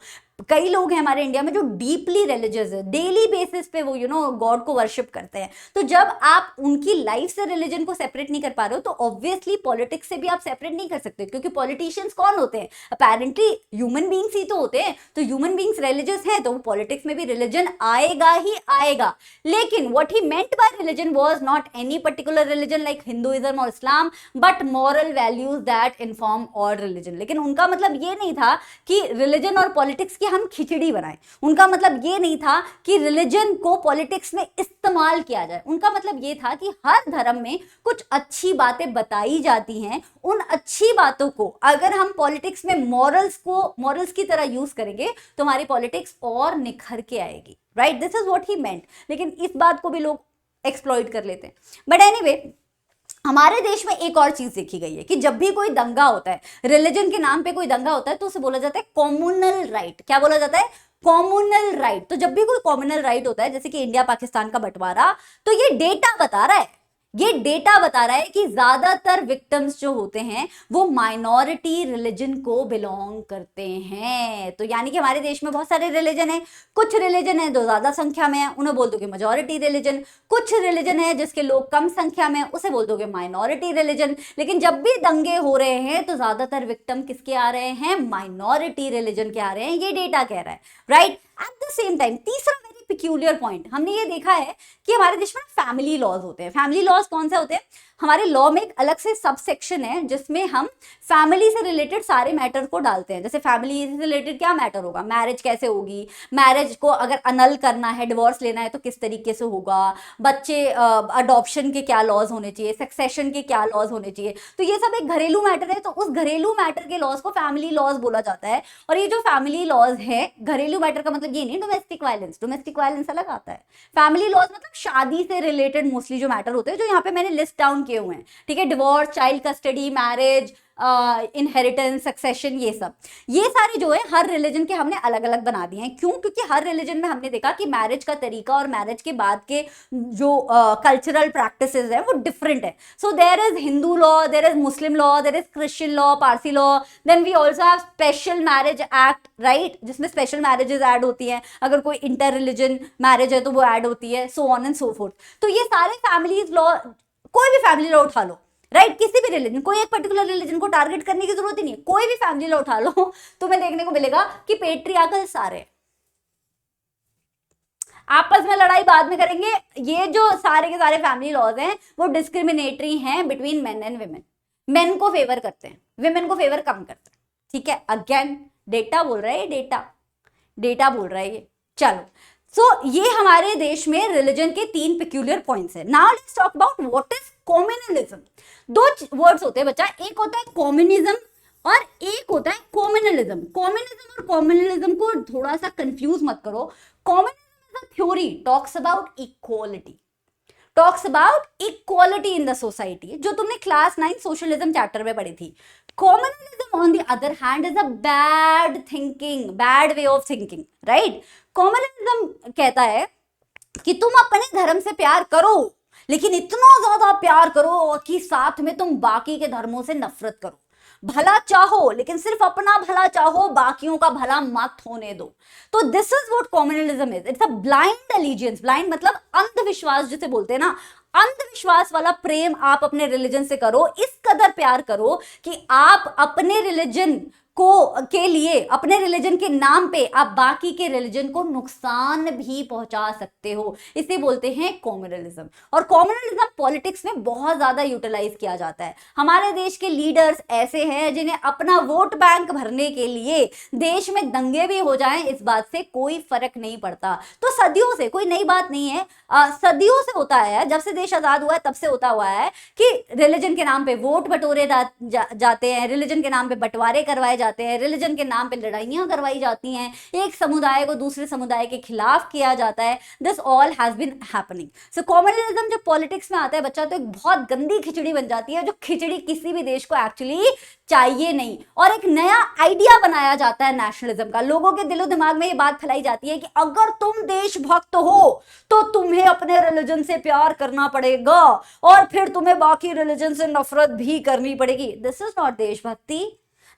कई लोग हैं हमारे इंडिया में जो डीपली रिलीजियस है, डेली बेसिस पे वो गॉड को वर्शिप करते हैं, तो जब आप उनकी लाइफ से रिलीजन को सेपरेट नहीं कर पा रहे हो, तो ऑब्वियसली पॉलिटिक्स से भी आप सेपरेट नहीं कर सकते, क्योंकि पॉलिटिशियंस कौन होते हैं? अपेरेंटली ह्यूमन बींग्स ही तो होते हैं। तो ह्यूमन बींग्स रिलीजियस हैं तो पॉलिटिक्स में भी रिलीजन आएगा ही आएगा। लेकिन what he meant by religion was not any particular religion like Hinduism और Islam, but moral values that inform all religion. लेकिन उनका मतलब ये नहीं था कि रिलीजन और पॉलिटिक्स की हम खिचड़ी बनाएं। उनका मतलब ये नहीं था कि रिलीजन को पॉलिटिक्स में इस्तेमाल किया जाए। उनका मतलब ये था कि हर धर्म में कुछ अच्छी बातें बताई जाती हैं, उन अच्छी बातों को अगर हम पॉलिटिक्स में मॉरल्स की तरह यूज करेंगे तो हमारी पॉलिटिक्स और निखर के आएगी, right. This is what he meant. लेकिन इस बात को भी लोग एक्सप्लॉइट कर लेते हैं। बट एनीवे, हमारे देश में एक और चीज देखी गई है कि जब भी कोई दंगा होता है, रिलीजन के नाम पे कोई दंगा होता है, तो उसे बोला जाता है कॉम्युनल राइट। क्या बोला जाता है? Communal right. तो जब भी कोई कॉम्युनल राइट होता है, जैसे कि इंडिया पाकिस्तान का बंटवारा, तो ये डेटा बता रहा है, कि ज्यादातर विक्टिम्स जो होते हैं वो माइनॉरिटी रिलीजन को बिलोंग करते हैं। तो यानी कि हमारे देश में बहुत सारे रिलीजन है, कुछ रिलीजन है जो ज्यादा संख्या में है, उन्हें बोल दोगे मेजॉरिटी रिलीजन। कुछ रिलीजन है जिसके लोग कम संख्या में, उसे बोल दोगे माइनॉरिटी रिलीजन। लेकिन जब भी दंगे हो रहे हैं तो ज्यादातर विक्टिम किसके आ रहे हैं? माइनॉरिटी रिलीजन के आ रहे हैं, ये डेटा कह रहा है, right. At the same time, तीसरा वेरी पिक्यूलियर पॉइंट, हमने ये देखा है कि हमारे देश में फैमिली लॉज होते हैं। फैमिली लॉज कौन से होते हैं? हमारे लॉ में एक अलग से सब सेक्शन है जिसमें हम फैमिली से रिलेटेड सारे मैटर को डालते हैं। जैसे फैमिली से रिलेटेड क्या मैटर होगा? मैरिज कैसे होगी, मैरिज को अगर अनल करना है, डिवोर्स लेना है तो किस तरीके से होगा, बच्चे अडॉप्शन के क्या लॉज होने चाहिए, सक्सेशन के क्या लॉज होने चाहिए। तो ये सब एक घरेलू मैटर है, तो उस घरेलू मैटर के लॉज को फैमिली लॉज बोला जाता है। और ये जो फैमिली लॉज है, घरेलू मैटर का मतलब ये नहीं डोमेस्टिक वायलेंस अलग आता है। फैमिली लॉज मतलब शादी से रिलेटेड मोस्टली जो मैटर होते हैं, जो यहाँ पे मैंने लिस्ट डाउन किए हुए हैं, ठीक है। Divorce, child custody, marriage, inheritance, succession, ये सारे जो है हर रिलीजन के हमने अलग अलग बना दिए हैं। क्यों? क्योंकि हर रिलीजन में हमने देखा कि मैरिज का तरीका और मैरिज के बाद के जो कल्चरल प्रैक्टिसेस है वो डिफरेंट है। So there is Hindu law, there is Muslim law, there is Christian law, Parsi law, then we also have special marriage act, right, जिसमें स्पेशल मैरिजेस ऐड होती हैं। अगर कोई इंटर रिलीजन मैरिज है तो वो ऐड होती है, so on and so fourth. तो ये सारे फैमिलीज लॉ कोई भी फैमिली लॉ उठा लो, राइट, किसी भी रिलीजन, कोई एक पर्टिकुलर रिलीजन को टारगेट करने की जरूरत ही नहीं है, कोई भी फैमिली लॉ उठा लो, तुम्हें देखने को मिलेगा कि पेट्रियार्कल सारे, आपस में लड़ाई बाद में करेंगे, ये जो सारे के सारे फैमिली लॉज हैं वो डिस्क्रिमिनेटरी हैं between men and women, main को फेवर करते हैं, विमेन को फेवर कम करते हैं, ठीक है। अगेन डेटा बोल रहा है, डेटा बोल रहा है ये। चलो, सो ये हमारे देश में रिलीजन के 3 पेक्यूलियर पॉइंट्स है। Now let's talk about what is communalism. 2 words होते हैं बच्चा, एक होता है कॉम्युनिज्म और एक होता है कॉम्युनलिज्म। कॉम्युनिज्म और कॉम्युनलिज्म को थोड़ा सा कंफ्यूज मत करो। Communism is a theory, talks about equality, talks about equality in the society, जो तुमने क्लास 9 सोशलिज्म चैप्टर में पढ़ी थी। Communalism on the other hand is a bad thinking, bad way of thinking, right. Communalism कहता है कि तुम अपने धर्म से प्यार करो, लेकिन इतना ज्यादा प्यार करो कि साथ में तुम बाकी के धर्मों से नफरत करो, भला चाहो लेकिन सिर्फ अपना भला चाहो, बाकियों का भला मत होने दो। तो this is what communalism is, it's a blind allegiance, blind मतलब अंधविश्वास जिसे बोलते हैं ना, अंधविश्वास वाला प्रेम आप अपने रिलीजन से करो, इस कदर प्यार करो कि आप अपने रिलीजन के लिए, अपने रिलीजन के नाम पे आप बाकी के रिलीजन को नुकसान भी पहुंचा सकते हो, इसे बोलते हैं कॉम्युनलिज्म। और कॉम्युनलिज्म पॉलिटिक्स में बहुत ज्यादा यूटिलाइज किया जाता है। हमारे देश के लीडर्स ऐसे हैं जिन्हें अपना वोट बैंक भरने के लिए देश में दंगे भी हो जाएं, इस बात से कोई फर्क नहीं पड़ता। तो सदियों से, कोई नई बात नहीं है, सदियों से होता है, जब से देश आजाद हुआ है तब से होता हुआ है कि रिलीजन के नाम पे वोट बटोरे जाते हैं, रिलीजन के नाम पे बंटवारे करवाए जाते हैं, रिलीजन के नाम पे लड़ाइयां करवाई जाती हैं, एक समुदाय को दूसरे समुदाय के खिलाफ किया जाता है। This all has been happening. So communalism जब पॉलिटिक्स में आता है बच्चा, तो एक बहुत गंदी खिचड़ी बन जाती है, जो खिचड़ी किसी भी देश को एक्चुअली चाहिए नहीं, और एक नया आइडिया बनाया जाता है नेशनलिज्म का। लोगों के दिलो दिमाग में ये बात फैलाई जाती है कि अगर तुम देशभक्त हो तो तुम्हें अपने रिलीजन से प्यार करना पड़ेगा और फिर तुम्हें बाकी रिलीजन से नफरत भी करनी पड़ेगी। दिस इज नॉट देशभक्ति।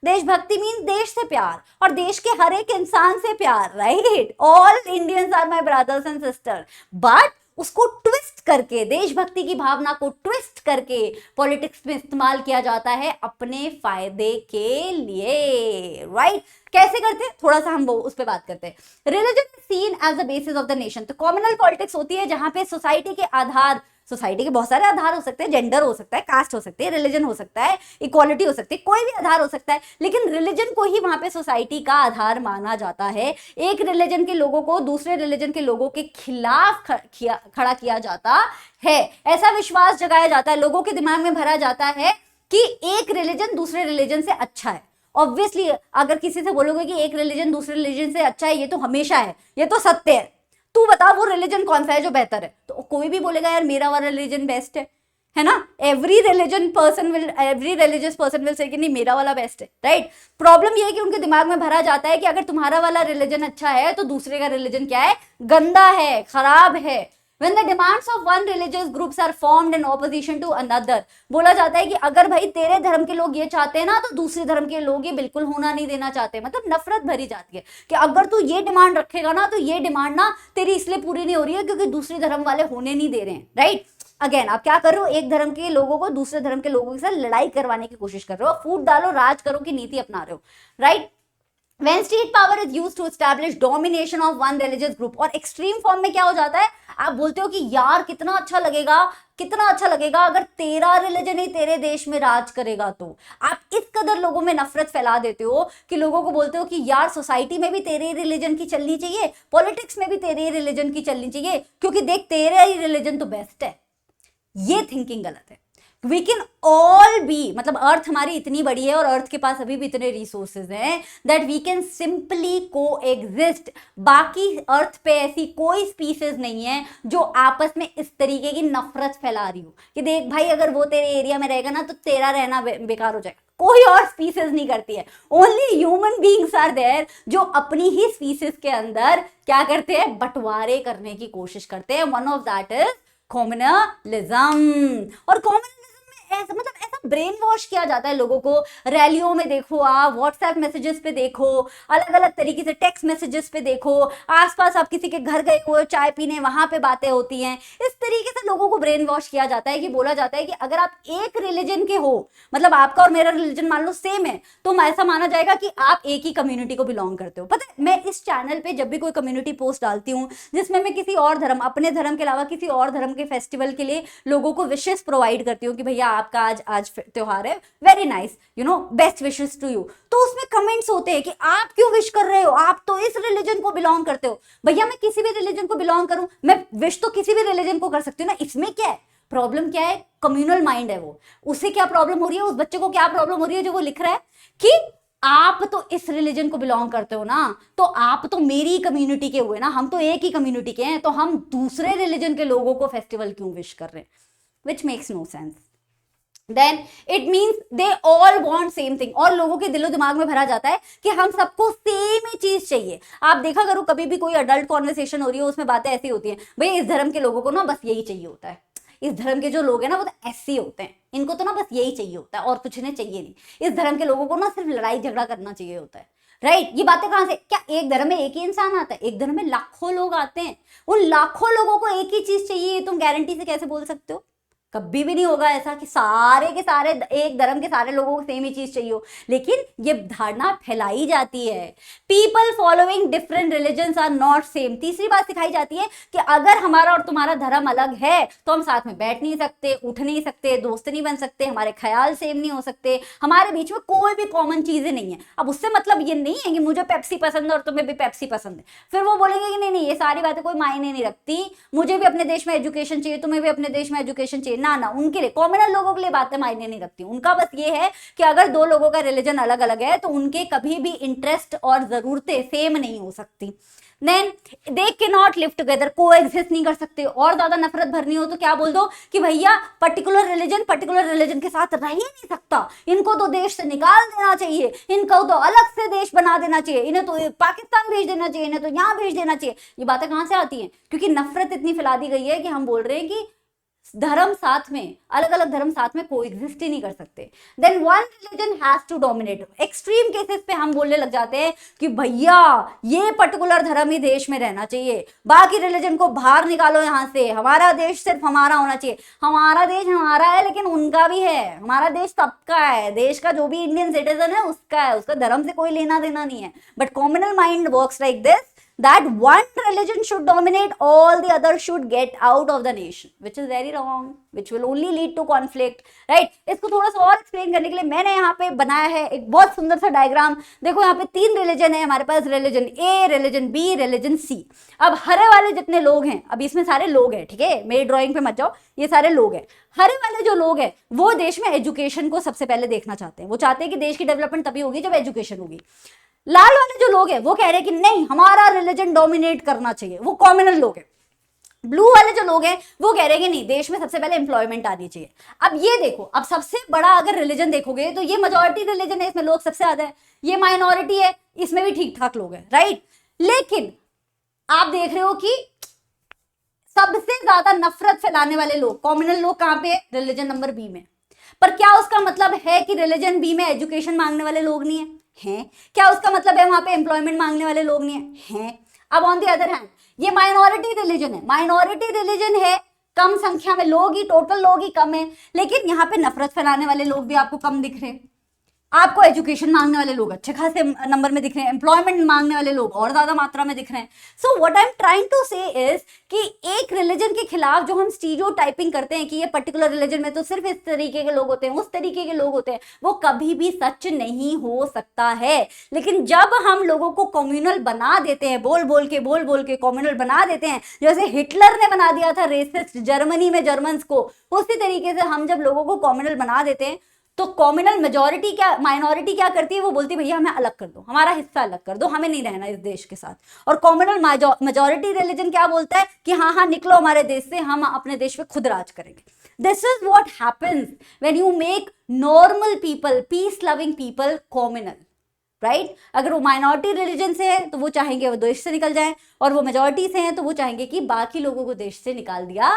देशभक्ति मीन देश से प्यार और देश के हर एक इंसान से प्यार, right. All Indians are my brothers and sister, but उसको ट्विस्ट करके, देशभक्ति की भावना को ट्विस्ट करके पॉलिटिक्स में इस्तेमाल किया जाता है अपने फायदे के लिए, राइट। कैसे करते हैं, थोड़ा सा हम वो उस पर बात करते हैं। Religion is seen as the basis of the nation. तो कॉम्युनल पॉलिटिक्स होती है जहां पे सोसाइटी के आधार, सोसाइटी के बहुत सारे आधार हो सकते हैं, जेंडर हो सकता है, कास्ट हो सकती है, रिलीजन हो सकता है, इक्वालिटी हो सकती है, कोई भी आधार हो सकता है, लेकिन रिलीजन को ही वहां पे सोसाइटी का आधार माना जाता है। एक रिलीजन के लोगों को दूसरे रिलीजन के लोगों के खिलाफ खड़ा किया जाता है। ऐसा विश्वास जगाया जाता है, लोगों के दिमाग में भरा जाता है कि एक रिलीजन दूसरे रिलीजन से अच्छा है। ऑब्वियसली अगर किसी से बोलोगे कि एक रिलीजन दूसरे रिलीजन से अच्छा है, ये तो हमेशा है, ये तो सत्य है, तू बता वो रिलीजन कौन सा है जो बेहतर है, तो कोई भी बोलेगा यार मेरा वाला रिलीजन बेस्ट है ना। Every religious person will say कि नहीं मेरा वाला बेस्ट है, राइट। प्रॉब्लम ये है कि उनके दिमाग में भरा जाता है कि अगर तुम्हारा वाला रिलीजन अच्छा है तो दूसरे का रिलीजन क्या है, गंदा है, खराब है। When the demands of one religious groups are formed in opposition to another, बोला जाता है कि अगर भाई तेरे धर्म के लोग ये चाहते हैं ना तो दूसरे धर्म के लोग ये बिल्कुल होना नहीं देना चाहते। मतलब नफरत भरी जाती है कि अगर तू ये डिमांड रखेगा ना तो ये डिमांड ना तेरी इसलिए पूरी नहीं हो रही है क्योंकि दूसरे धर्म वाले होने नहीं दे रहे हैं, राइट। अगेन आप क्या कर रहे हो, एक धर्म के लोगों को दूसरे धर्म के लोगों के साथ लड़ाई करवाने की कोशिश कर रहे हो, फूट डालो राज करो की नीति अपना रहे हो, right. When state power is used to establish domination of one religious group, और एक्सट्रीम फॉर्म में क्या हो जाता है, आप बोलते हो कि यार कितना अच्छा लगेगा अगर तेरा रिलीजन ही तेरे देश में राज करेगा। तो आप इस कदर लोगों में नफरत फैला देते हो कि लोगों को बोलते हो कि यार सोसाइटी में भी तेरे रिलीजन की चलनी चाहिए, पॉलिटिक्स में भी तेरे रिलीजन की चलनी चाहिए, क्योंकि देख तेरा ही रिलीजन तो बेस्ट है। ये थिंकिंग गलत है। वी कैन ऑल बी, मतलब अर्थ हमारी इतनी बड़ी है और अर्थ के पास अभी भी इतने रिसोर्सेज हैं दैट वी कैन सिंपली को एग्जिस्ट। बाकी अर्थ पे ऐसी कोई स्पीसीज नहीं है जो आपस में इस तरीके की नफरत फैला रही हो कि देख भाई अगर वो तेरे एरिया में रहेगा ना तो तेरा रहना बेकार हो जाएगा। कोई और स्पीसीज नहीं करती है, only human beings are there जो अपनी ही स्पीसीज के अंदर क्या करते हैं, बंटवारे करने की कोशिश करते हैं। One of that is communalism. और कॉम्युनलिज्म ऐसा मतलब ऐसा ब्रेन वॉश किया जाता है लोगों को। रैलियों में देखो, आप व्हाट्सएप मैसेजेस पे देखो, अलग अलग तरीके से टेक्स्ट मैसेजेस पे देखो, आसपास आप किसी के घर गए हो चाय पीने, वहां पे बातें होती हैं। इस तरीके से लोगों को ब्रेन वॉश किया जाता है कि बोला जाता है कि अगर आप एक रिलीजन के हो, मतलब आपका और मेरा रिलीजन मान लो सेम है, तो ऐसा माना जाएगा कि आप एक ही कम्युनिटी को बिलोंग करते हो। पता है, मैं इस चैनल पे जब भी कोई कम्युनिटी पोस्ट डालती हूँ जिसमें मैं किसी और धर्म, अपने धर्म के अलावा किसी और धर्म के फेस्टिवल के लिए लोगों को विशेष प्रोवाइड करती हूँ कि भैया आपका आज त्योहार है, very nice, you know, best wishes to you, तो उसमें कमेंट्स होते हैं कि आप क्यों विश कर रहे हो, आप तो इस रिलीजन को बिलोंग करते हो। भैया मैं किसी भी रिलीजन को बिलोंग करूं, मैं विश तो किसी भी रिलीजन को कर सकती हूँ ना, इसमें क्या है, प्रॉब्लम क्या है, कम्युनल माइंड है वो, उसे क्या प्रॉब्लम हो रही है, उस बच्चे को क्या प्रॉब्लम हो रही है जो वो लिख रहा है कि आप तो इस रिलीजन को बिलोंग करते हो ना, तो आप तो मेरी कम्युनिटी के हुए ना, हम तो एक ही कम्युनिटी के हैं, तो हम दूसरे रिलीजन के लोगों को फेस्टिवल क्यों विश कर रहे हैं, which makes no sense. Then it means they all want same thing, और लोगों के दिलो दिमाग में भरा जाता है कि हम सबको सेम ही चीज चाहिए। आप देखा करो कभी भी कोई अडल्ट कॉन्वर्सेशन हो रही है, उसमें बातें ऐसी होती हैं, भाई इस धर्म के लोगों को ना बस यही चाहिए होता है, इस धर्म के जो लोग हैं ना वो तो ऐसे होते हैं, इनको तो ना बस यही चाहिए होता है और कुछ इन्हें चाहिए नहीं, इस धर्म के लोगों को ना सिर्फ लड़ाई झगड़ा करना चाहिए होता है। राइट, ये बातें कहां से, क्या एक धर्म में एक ही इंसान आता है, एक धर्म में लाखों लोग आते हैं, उन लाखों लोगों को एक ही चीज चाहिए, तुम गारंटी से कैसे बोल सकते हो, कभी भी नहीं होगा ऐसा कि सारे के सारे एक धर्म के सारे लोगों को सेम ही चीज चाहिए हो। लेकिन ये धारणा फैलाई जाती है, people following different religions are not same. तीसरी बात सिखाई जाती है कि अगर हमारा और तुम्हारा धर्म अलग है तो हम साथ में बैठ नहीं सकते, उठ नहीं सकते, दोस्त नहीं बन सकते, हमारे ख्याल सेम नहीं हो सकते, हमारे बीच में कोई भी कॉमन चीजें नहीं है। अब उससे मतलब ये नहीं है कि मुझे पेप्सी पसंद है और तुम्हें भी पेप्सी पसंद है, फिर वो बोलेंगे कि नहीं नहीं ये सारी बातें कोई मायने नहीं रखती, मुझे भी अपने देश में एजुकेशन चाहिए, तुम्हें भी अपने देश में एजुकेशन चाहिए, ना ना, उनके लिए, कॉमनल लोगों के लिए बातें मायने नहीं रखती। उनका बस ये है कि अगर दो लोगों का रिलीजन अलग अलग है तो उनके कभी भी इंटरेस्ट और जरूरतें सेम नहीं हो सकती। देन दे के नॉट लिव टुगेदर, को एग्जिस्ट नहीं कर सकते। और ज्यादा नफरत भरनी हो तो क्या बोल दो कि भैया पर्टिकुलर रिलीजन के साथ रह ही नहीं सकता, इनको तो देश से निकाल देना चाहिए, इनको तो अलग से देश बना देना चाहिए, इन्हें तो पाकिस्तान भेज देना चाहिए, इन्हें तो यहाँ भेज देना चाहिए। ये बातें कहां से आती हैं, क्योंकि नफरत इतनी फैला दी गई है कि हम बोल रहे हैं कि धर्म साथ में, अलग अलग धर्म साथ में कोएग्जिस्ट ही नहीं कर सकते। Then one religion has to dominate. Extreme cases पे हम बोलने लग जाते हैं कि भैया ये पर्टिकुलर धर्म ही देश में रहना चाहिए, बाकी रिलीजन को बाहर निकालो यहाँ से, हमारा देश सिर्फ हमारा होना चाहिए। हमारा देश हमारा है लेकिन उनका भी है, हमारा देश सबका है, देश का जो भी इंडियन सिटीजन है उसका है, उसका धर्म से कोई लेना देना नहीं है। But communal mind works like this, that one religion should dominate, all the others should get out of the nation, which is very wrong, which will only lead to conflict, right? इसको थोड़ा सा और explain करने के लिए मैंने यहाँ पे बनाया है एक बहुत सुंदर सा डायग्राम। देखो यहाँ पे 3 रिलीजन है हमारे पास, रिलीजन ए, रिलीजन बी, रिलीजन सी। अब हरे वाले जितने लोग हैं, अब इसमें सारे लोग हैं, ठीक है, मेरी ड्राइंग पे मत जाओ, ये सारे लोग हैं। हरे वाले जो लोग हैं वो देश में एजुकेशन को सबसे पहले देखना चाहते हैं, वो चाहते हैं कि देश की डेवलपमेंट तभी होगी जब एजुकेशन होगी। लाल वाले जो लोग हैं वो कह रहे हैं कि नहीं हमारा रिलीजन डोमिनेट करना चाहिए, वो कॉम्युनल लोग हैं। ब्लू वाले जो लोग हैं वो कह रहे हैं कि नहीं देश में सबसे पहले एम्प्लॉयमेंट आनी चाहिए। अब ये देखो, अब सबसे बड़ा अगर रिलीजन देखोगे तो ये मेजॉरिटी रिलीजन है, इसमें लोग सबसे ज्यादा है, ये माइनॉरिटी है, इसमें भी ठीक ठाक लोग हैं, राइट। लेकिन आप देख रहे हो कि सबसे ज्यादा नफरत फैलाने वाले लोग, कॉम्युनल लोग कहां पे, रिलीजन नंबर बी में। पर क्या उसका मतलब है कि रिलीजन बी में एजुकेशन मांगने वाले लोग नहीं है? हैं। क्या उसका मतलब है वहां पे एम्प्लॉयमेंट मांगने वाले लोग नहीं है? हैं। अब ऑन द अदर हैंड ये माइनॉरिटी रिलीजन है, माइनॉरिटी रिलीजन है, कम संख्या में लोग ही, टोटल लोग ही कम है, लेकिन यहाँ पे नफरत फैलाने वाले लोग भी आपको कम दिख रहे हैं, आपको एजुकेशन मांगने वाले लोग अच्छे खासे नंबर में दिख रहे हैं, एम्प्लॉयमेंट मांगने वाले लोग और ज्यादा मात्रा में दिख रहे हैं। So what I am trying to say is कि एक रिलीजन के खिलाफ जो हम स्टीरियोटाइपिंग करते हैं कि ये पर्टिकुलर रिलीजन में तो सिर्फ इस तरीके के लोग होते हैं, उस तरीके के लोग होते हैं, वो कभी भी सच नहीं हो सकता है। लेकिन जब हम लोगों को कम्युनल बना देते हैं, बोल बोल के कम्युनल बना देते हैं, जैसे हिटलर ने बना दिया था रेसिस्ट जर्मनी में जर्मन्स को, उसी तरीके से हम जब लोगों को कम्युनल बना देते हैं तो कॉम्युनल मेजॉरिटी क्या, माइनॉरिटी क्या करती है, वो बोलती है भैया हमें अलग कर दो, हमारा हिस्सा अलग कर दो, हमें नहीं रहना इस देश के साथ। और कॉम्युनल मेजॉरिटी रिलीजन क्या बोलता है कि हाँ निकलो हमारे देश से, हम अपने देश पे खुद राज करेंगे। This is what happens when you make normal people, peace loving people communal, right. अगर वो माइनॉरिटी रिलीजन से है तो वो चाहेंगे वो देश से निकल जाए, और वो मेजॉरिटी से हैं तो वो चाहेंगे कि बाकी लोगों को देश से निकाल दिया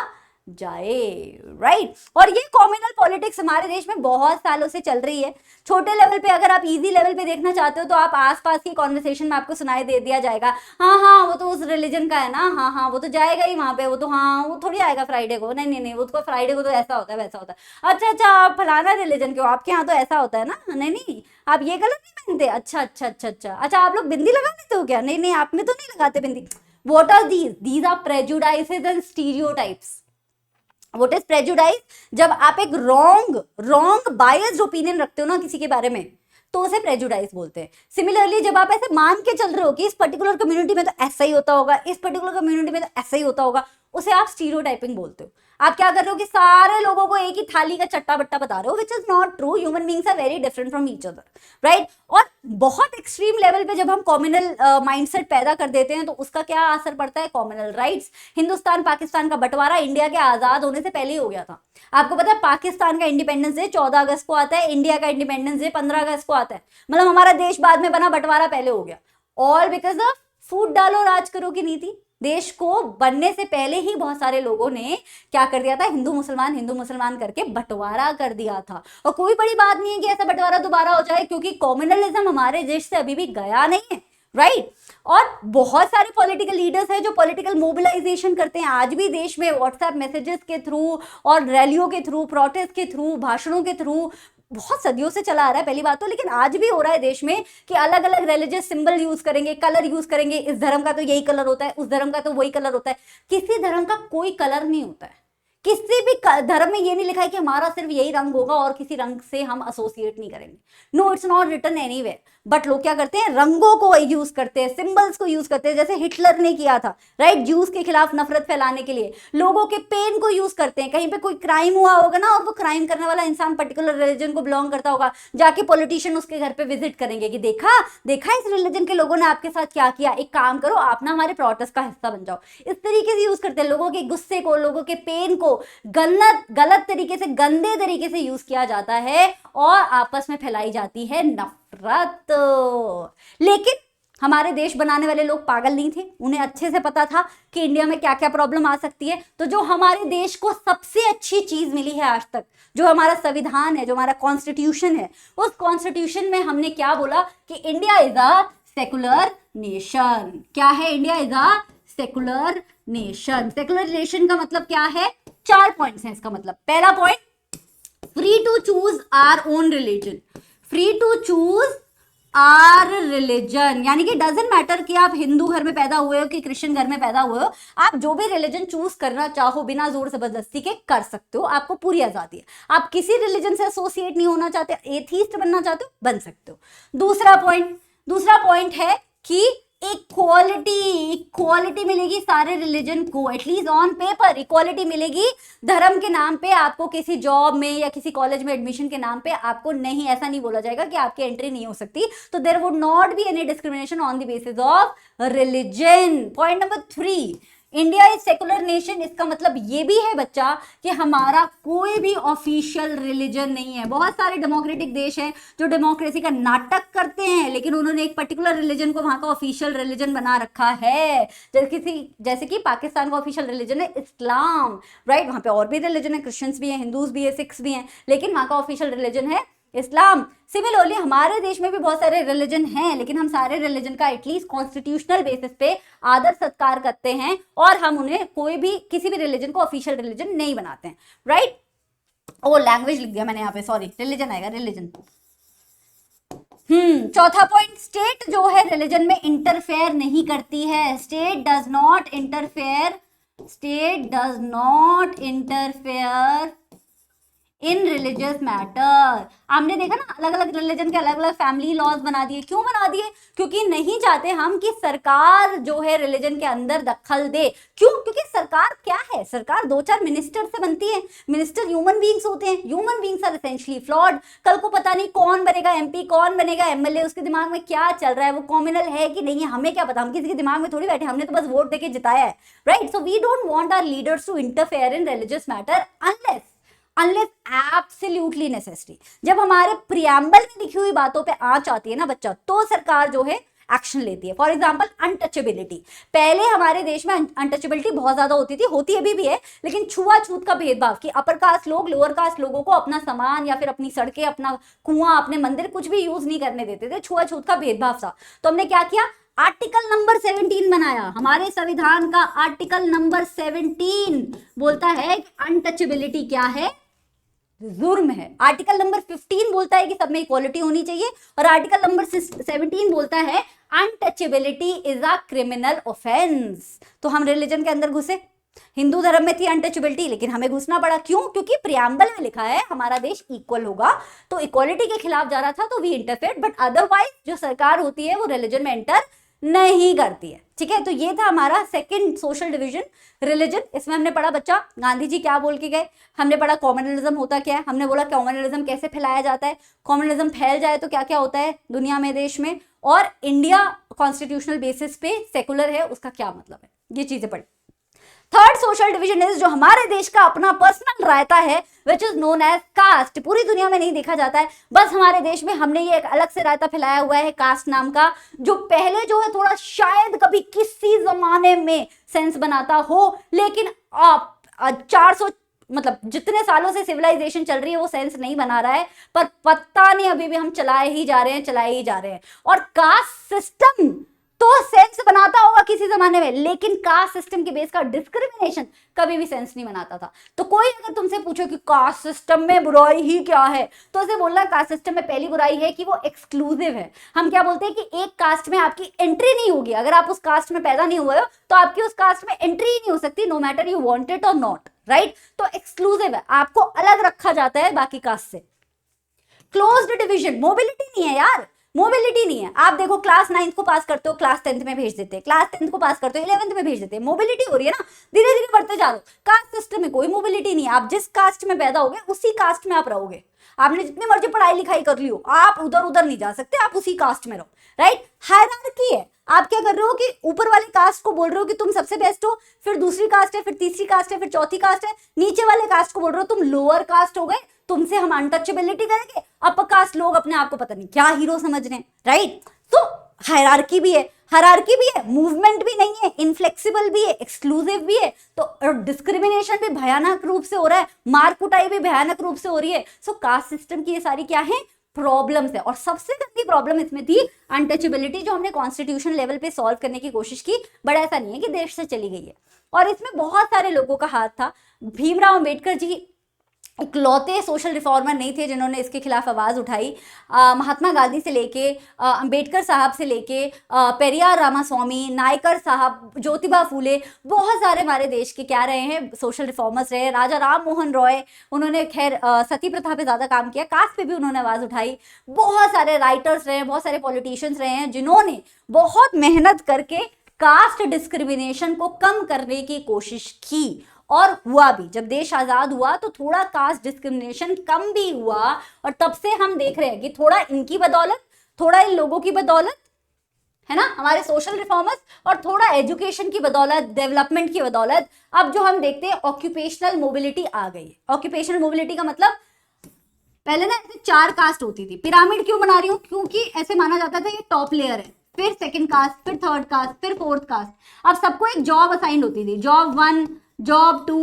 जाए, राइट। और ये कॉम्युनल पॉलिटिक्स हमारे देश में बहुत सालों से चल रही है। छोटे लेवल पे, अगर आप इजी लेवल पे देखना चाहते हो तो आप आसपास की कॉन्वर्सेशन में आपको सुनाई दे दिया जाएगा, हाँ हाँ वो तो उस रिलीजन का है ना, हाँ हाँ वो तो जाएगा ही वहां पे, वो तो हाँ वो थोड़ी आएगा फ्राइडे को, नहीं नहीं नहीं, वो तो फ्राइडे को तो ऐसा होता है वैसा होता है, अच्छा अच्छा आप फलाना रिलीजन के हो, आपके यहाँ तो ऐसा होता है ना, नहीं नहीं आप ये कलर नहीं पहनते, अच्छा अच्छा अच्छा अच्छा अच्छा आप लोग बिंदी लगा लेते हो क्या, नहीं नहीं आप में तो नहीं लगाते बिंदी। What are these? These are prejudices and stereotypes. What is prejudice? जब आप एक wrong biased opinion रखते हो ना किसी के बारे में, तो उसे प्रेजुडाइज बोलते हैं। सिमिलरली जब आप ऐसे मान के चल रहे हो कि इस पर्टिकुलर कम्युनिटी में तो ऐसा ही होता होगा, इस पर्टिकुलर कम्युनिटी में तो ऐसा ही होता होगा, उसे आप स्टीरियोटाइपिंग बोलते हो। आप क्या कर रहे हो कि सारे लोगों को एक ही थाली का चट्टा बट्टा बता रहे हो, which is not true. Human beings are very different from each other, right. और बहुत एक्सट्रीम लेवल पे जब हम कॉम्युनल माइंडसेट पैदा कर देते हैं तो उसका क्या असर पड़ता है, कॉम्युनल राइट्स। हिंदुस्तान पाकिस्तान का बंटवारा इंडिया के आजाद होने से पहले ही हो गया था। आपको पता है पाकिस्तान का इंडिपेंडेंस डे 14 अगस्त को आता है, इंडिया का इंडिपेंडेंस डे 15 अगस्त को आता है। मतलब हमारा देश बाद में बना, बंटवारा पहले हो गया। ऑल बिकॉज ऑफ फूट डालो राज करो की नीति। देश को बनने से पहले ही बहुत सारे लोगों ने क्या कर दिया था, हिंदू मुसलमान करके बंटवारा कर दिया था। और कोई बड़ी बात नहीं है कि ऐसा बंटवारा दोबारा हो जाए, क्योंकि कॉम्युनलिज्म हमारे देश से अभी भी गया नहीं है, राइट। और बहुत सारे पॉलिटिकल लीडर्स हैं जो पॉलिटिकल मोबिलाइजेशन करते हैं आज भी देश में, व्हाट्सएप मैसेजेस के थ्रू और रैलियों के थ्रू, प्रोटेस्ट के थ्रू, भाषणों के थ्रू। बहुत सदियों से चला आ रहा है पहली बात तो, लेकिन आज भी हो रहा है देश में कि अलग अलग रिलीजियस सिंबल यूज करेंगे, कलर यूज करेंगे, इस धर्म का तो यही कलर होता है, उस धर्म का तो वही कलर होता है। किसी धर्म का कोई कलर नहीं होता है, किसी भी धर्म में ये नहीं लिखा है कि हमारा सिर्फ यही रंग होगा और किसी रंग से हम एसोसिएट नहीं करेंगे। No, it's not written anywhere. But लोग क्या करते हैं, रंगों को यूज करते हैं, सिंबल्स को यूज करते हैं, जैसे हिटलर ने किया था, राइट, ज्यूज के खिलाफ नफरत फैलाने के लिए। लोगों के पेन को यूज करते हैं, कहीं पे कोई क्राइम हुआ होगा ना और वो क्राइम करने वाला इंसान पर्टिकुलर रिलीजन को बिलोंग करता होगा, जाके पॉलिटिशियन उसके घर पे विजिट करेंगे कि देखा देखा इस रिलीजन के लोगों ने आपके साथ क्या किया, एक काम करो आप ना हमारे प्रोटेस्ट का हिस्सा बन जाओ। इस तरीके से यूज करते हैं, लोगों के गुस्से को, लोगों के पेन को गलत तरीके से, गंदे तरीके से यूज किया जाता है और आपस में फैलाई जाती है नफरत। लेकिन हमारे देश बनाने वाले लोग पागल नहीं थे, उन्हें अच्छे से पता था कि इंडिया में क्या क्या प्रॉब्लम आ सकती है। तो जो हमारे देश को सबसे अच्छी चीज मिली है आज तक, जो हमारा संविधान है, जो हमारा कॉन्स्टिट्यूशन है, उस कॉन्स्टिट्यूशन में हमने क्या बोला कि India is a secular nation. क्या है, India is a secular nation. Secular nation का मतलब क्या है, 4 पॉइंट्स हैं इसका मतलब। पहला point, free to choose our own religion. Free to choose our religion, यानी कि डजेंट मैटर कि आप हिंदू घर में पैदा हुए हो कि क्रिश्चियन घर में पैदा हुए हो, आप जो भी रिलीजन चूज करना चाहो बिना जोर जबरदस्ती के कर सकते हो, आपको पूरी आजादी है। आप किसी रिलीजन से एसोसिएट नहीं होना चाहते, एथीस्ट बनना चाहते हो, बन सकते हो। दूसरा पॉइंट है कि इक्वालिटी मिलेगी सारे रिलीजन को, एटलीस्ट ऑन पेपर इक्वालिटी मिलेगी। धर्म के नाम पे आपको किसी जॉब में या किसी कॉलेज में एडमिशन के नाम पे आपको नहीं, ऐसा नहीं बोला जाएगा कि आपकी एंट्री नहीं हो सकती। तो there would not be any discrimination on the basis of religion. Point number 3, India is secular nation. इसका मतलब ये भी है बच्चा कि हमारा कोई भी ऑफिशियल रिलीजन नहीं है। बहुत सारे डेमोक्रेटिक देश हैं जो डेमोक्रेसी का नाटक करते हैं, लेकिन उन्होंने एक पर्टिकुलर रिलीजन को वहां का ऑफिशियल रिलीजन बना जरखा है। जैसे कि पाकिस्तान का ऑफिशियल रिलीजन है इस्लाम, राइट। वहां पे और भी रिलीजन है, क्रिश्चियंस भी हैं, हिंदूज भी है, सिख्स भी हैं, लेकिन वहां का ऑफिशियल रिलीजन है इस्लाम। सिमिलरली हमारे देश में भी बहुत सारे रिलीजन हैं, लेकिन हम सारे रिलीजन का एटलीस्ट कॉन्स्टिट्यूशनल बेसिस पे आदर सत्कार करते हैं और हम उन्हें कोई भी किसी भी रिलीजन को ऑफिशियल रिलीजन नहीं बनाते हैं, राइट। ओ लैंग्वेज लिख दिया मैंने यहाँ पे, सॉरी, रिलीजन आएगा, रिलीजन। चौथा पॉइंट, स्टेट जो है रिलीजन में इंटरफेयर नहीं करती है। State does not interfere in religious matter. हमने देखा ना, अलग अलग रिलीजन के अलग अलग फैमिली लॉज बना दिए। क्यों बना दिए? क्योंकि नहीं चाहते हम कि सरकार जो है रिलीजन के अंदर दखल दे। क्यों? क्योंकि सरकार क्या है, सरकार 2-4 मिनिस्टर से बनती है। मिनिस्टर ह्यूमन बींग्स होते हैं, human beings are essentially flawed. कल को पता नहीं कौन बनेगा एमपी, कौन बनेगा एमएलए, उसके दिमाग में क्या चल रहा है, वो कॉम्युनल है कि नहीं है, हमें क्या पता। हम किसी के दिमाग में थोड़ी बैठे, हमने तो बस वोट देके जिताया है, right. So we don't want our leaders to interfere in religious matter unless absolutely necessary. जब हमारे प्रियम्बल में लिखी हुई बातों पे आंच आती है ना बच्चा, तो सरकार जो है एक्शन लेती है। फॉर एग्जाम्पल अनटचेबिलिटी, पहले हमारे देश में अनटचेबिलिटी बहुत ज्यादा होती थी, होती अभी भी है, लेकिन छुआछूत का भेदभाव कि अपर कास्ट लोग लोअर कास्ट लोगों को अपना सामान या फिर अपनी सड़कें, अपना कुआं, अपने मंदिर कुछ भी यूज नहीं करने देते थे, छुआछूत का भेदभाव था। तो हमने क्या किया, आर्टिकल नंबर 17 बनाया। हमारे संविधान का आर्टिकल नंबर 17 बोलता है कि अनटचेबिलिटी क्या है, जुर्म है। आर्टिकल नंबर 15 बोलता है कि सब में इक्वालिटी होनी चाहिए, और आर्टिकल नंबर 17 बोलता है untouchability is a criminal offence. तो हम रिलीजन के अंदर घुसे, हिंदू धर्म में थी अनटचेबिलिटी, लेकिन हमें घुसना पड़ा, क्यों? क्योंकि प्रियम्बल में लिखा है हमारा देश इक्वल होगा, तो इक्वालिटी के खिलाफ जा रहा था, तो वी इंटरफेयर, बट अदरवाइज जो सरकार होती है वो रिलीजन में एंटर नहीं करती है। ठीक है, तो ये था हमारा सेकंड सोशल डिवीजन, रिलीजन। इसमें हमने पढ़ा बच्चा गांधी जी क्या बोल के गए, हमने पढ़ा कॉम्युनलिज्म होता क्या है, हमने बोला कॉम्युनलिज्म कैसे फैलाया जाता है, कॉम्युनलिज्म फैल जाए तो क्या क्या होता है दुनिया में, देश में, और इंडिया कॉन्स्टिट्यूशनल बेसिस पे सेकुलर है उसका क्या मतलब है, ये चीजें पढ़ी। थर्ड सोशल डिवीजन इज जो हमारे देश का अपना पर्सनल रायता है, which is known as caste. पूरी दुनिया में नहीं देखा जाता है, बस हमारे देश में हमने ये एक अलग से रायता फैलाया हुआ है कास्ट नाम का, जो पहले जो है थोड़ा शायद कभी किसी जमाने में सेंस बनाता हो, लेकिन 400 मतलब जितने सालों से सिविलाइजेशन चल रही है वो सेंस नहीं बना रहा है, पर पता नहीं अभी भी हम चलाए ही जा रहे हैं। और कास्ट सिस्टम तो सेंस बनाता होगा किसी जमाने में, लेकिन कास्ट सिस्टम के बेस का डिस्क्रिमिनेशन कभी भी सेंस नहीं बनाता था। तो कोई अगर तुमसे पूछो कि कास्ट सिस्टम में बुराई ही क्या है, तो उसे बोलना कास्ट सिस्टम में पहली बुराई है कि वो एक्सक्लूसिव है। हम क्या बोलते हैं कि एक कास्ट में आपकी एंट्री नहीं होगी, अगर आप उस कास्ट में पैदा नहीं हुए हो तो आपकी उस कास्ट में एंट्री ही नहीं हो सकती, no matter you want it or not, right. तो एक्सक्लूसिव है, आपको अलग रखा जाता है बाकी कास्ट से। क्लोज्ड डिवीजन, मोबिलिटी नहीं है यार, मोबिलिटी नहीं है। आप देखो क्लास 9th को पास करते हो, क्लास 10th में भेज देते हैं, क्लास 10th को पास करते हो 11th में भेज देते हैं, मोबिलिटी हो रही है ना, धीरे धीरे बढ़ते जा रहे हो। कास्ट सिस्टम में कोई मोबिलिटी नहीं है, आप जिस कास्ट में पैदा होगे उसी कास्ट में आप रहोगे। आपने जितनी मर्जी पढ़ाई लिखाई कर ली हो, आप उधर उधर नहीं जा सकते, आप उसी कास्ट में रहो, राइट। हायरार्की है, आप क्या कर रहे हो कि ऊपर वाले कास्ट को बोल रहे हो कि तुम सबसे बेस्ट हो, फिर दूसरी कास्ट है, फिर तीसरी कास्ट है, फिर चौथी कास्ट है, नीचे वाले कास्ट को बोल रहे हो तुम लोअर कास्ट हो गए, तुमसे हम अनटचेबिलिटी करेंगे। अपर कास्ट लोग अपने आप को पता नहीं क्या हीरो समझ रहे हैं, राइट। तो हायरार्की भी है, हरारकी भी है, मूवमेंट भी नहीं है, इनफ्लेक्सिबल भी है, एक्सक्लूसिव भी है, तो डिस्क्रिमिनेशन भी भयानक रूप से हो रहा है, मार कुटाई भी भयानक रूप से हो रही है। सो कास्ट सिस्टम की ये सारी क्या है, प्रॉब्लम्स है। और सबसे गंदी प्रॉब्लम इसमें थी अनटचेबिलिटी, जो हमने कॉन्स्टिट्यूशन लेवल पे सॉल्व करने की कोशिश की, बट ऐसा नहीं है कि देश से चली गई है। और इसमें बहुत सारे लोगों का हाथ था। भीमराव अंबेडकर जी इकलौते सोशल रिफॉर्मर नहीं थे जिन्होंने इसके खिलाफ आवाज़ उठाई। महात्मा गांधी से लेके अंबेडकर साहब से लेके पेरियार रामास्वामी, नायकर साहब, ज्योतिबा फूले, बहुत सारे हमारे देश के क्या रहे हैं, सोशल रिफॉर्मर्स रहे। राजा राम मोहन रॉय, उन्होंने खैर सती प्रथा पे ज़्यादा काम किया, कास्ट पे भी उन्होंने आवाज़ उठाई। बहुत सारे राइटर्स रहे हैं, बहुत सारे पॉलिटिशियंस रहे हैं जिन्होंने बहुत मेहनत करके कास्ट डिस्क्रिमिनेशन को कम करने की कोशिश की, और हुआ भी। जब देश आजाद हुआ तो थोड़ा कास्ट डिस्क्रिमिनेशन कम भी हुआ, और तब से हम देख रहे हैं कि थोड़ा इनकी बदौलत, थोड़ा इन लोगों की बदौलत, है ना, हमारे सोशल रिफॉर्मर्स, और थोड़ा एजुकेशन की बदौलत, डेवलपमेंट की बदौलत, अब जो हम देखते हैं ऑक्यूपेशनल मोबिलिटी आ गई है। ऑक्यूपेशनल मोबिलिटी का मतलब, पहले ना ऐसे 4 कास्ट होती थी। पिरामिड क्यों बना रही हूँ, क्योंकि ऐसे माना जाता था ये टॉप लेयर है, फिर सेकंड कास्ट, फिर थर्ड कास्ट, फिर फोर्थ कास्ट। अब सबको एक जॉब असाइंड होती थी, जॉब 1, जॉब 2,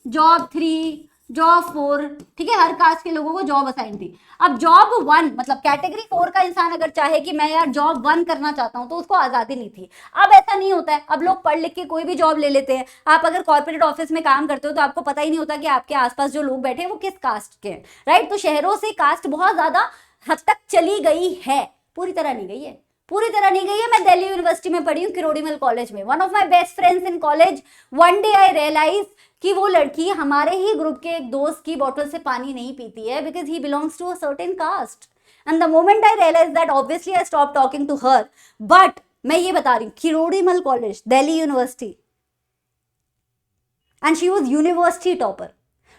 जॉब 3, जॉब 4, ठीक है, हर कास्ट के लोगों को जॉब असाइन थी। अब जॉब 1 मतलब कैटेगरी 4 का इंसान अगर चाहे कि मैं यार जॉब 1 करना चाहता हूं, तो उसको आजादी नहीं थी। अब ऐसा नहीं होता है, अब लोग पढ़ लिख के कोई भी जॉब ले लेते हैं। आप अगर कॉर्पोरेट ऑफिस में काम करते हो तो आपको पता ही नहीं होता कि आपके आसपास जो लोग बैठे हैं वो किस कास्ट के हैं, राइट। तो शहरों से कास्ट बहुत ज्यादा हद तक चली गई है, पूरी तरह नहीं गई है, पूरी तरह नहीं गई है। मैं दिल्ली यूनिवर्सिटी में पढ़ी हूँ, किरोड़ीमल कॉलेज में। One of my best friends in college, one day I realise कि वो लड़की हमारे ही ग्रुप के एक दोस्त की बोतल से पानी नहीं पीती है, because he belongs to a certain caste. And the moment I realise that, obviously I stop talking to her. But मैं ये बता रही हूँ, Kirori Mal college, Delhi university, and she was university topper,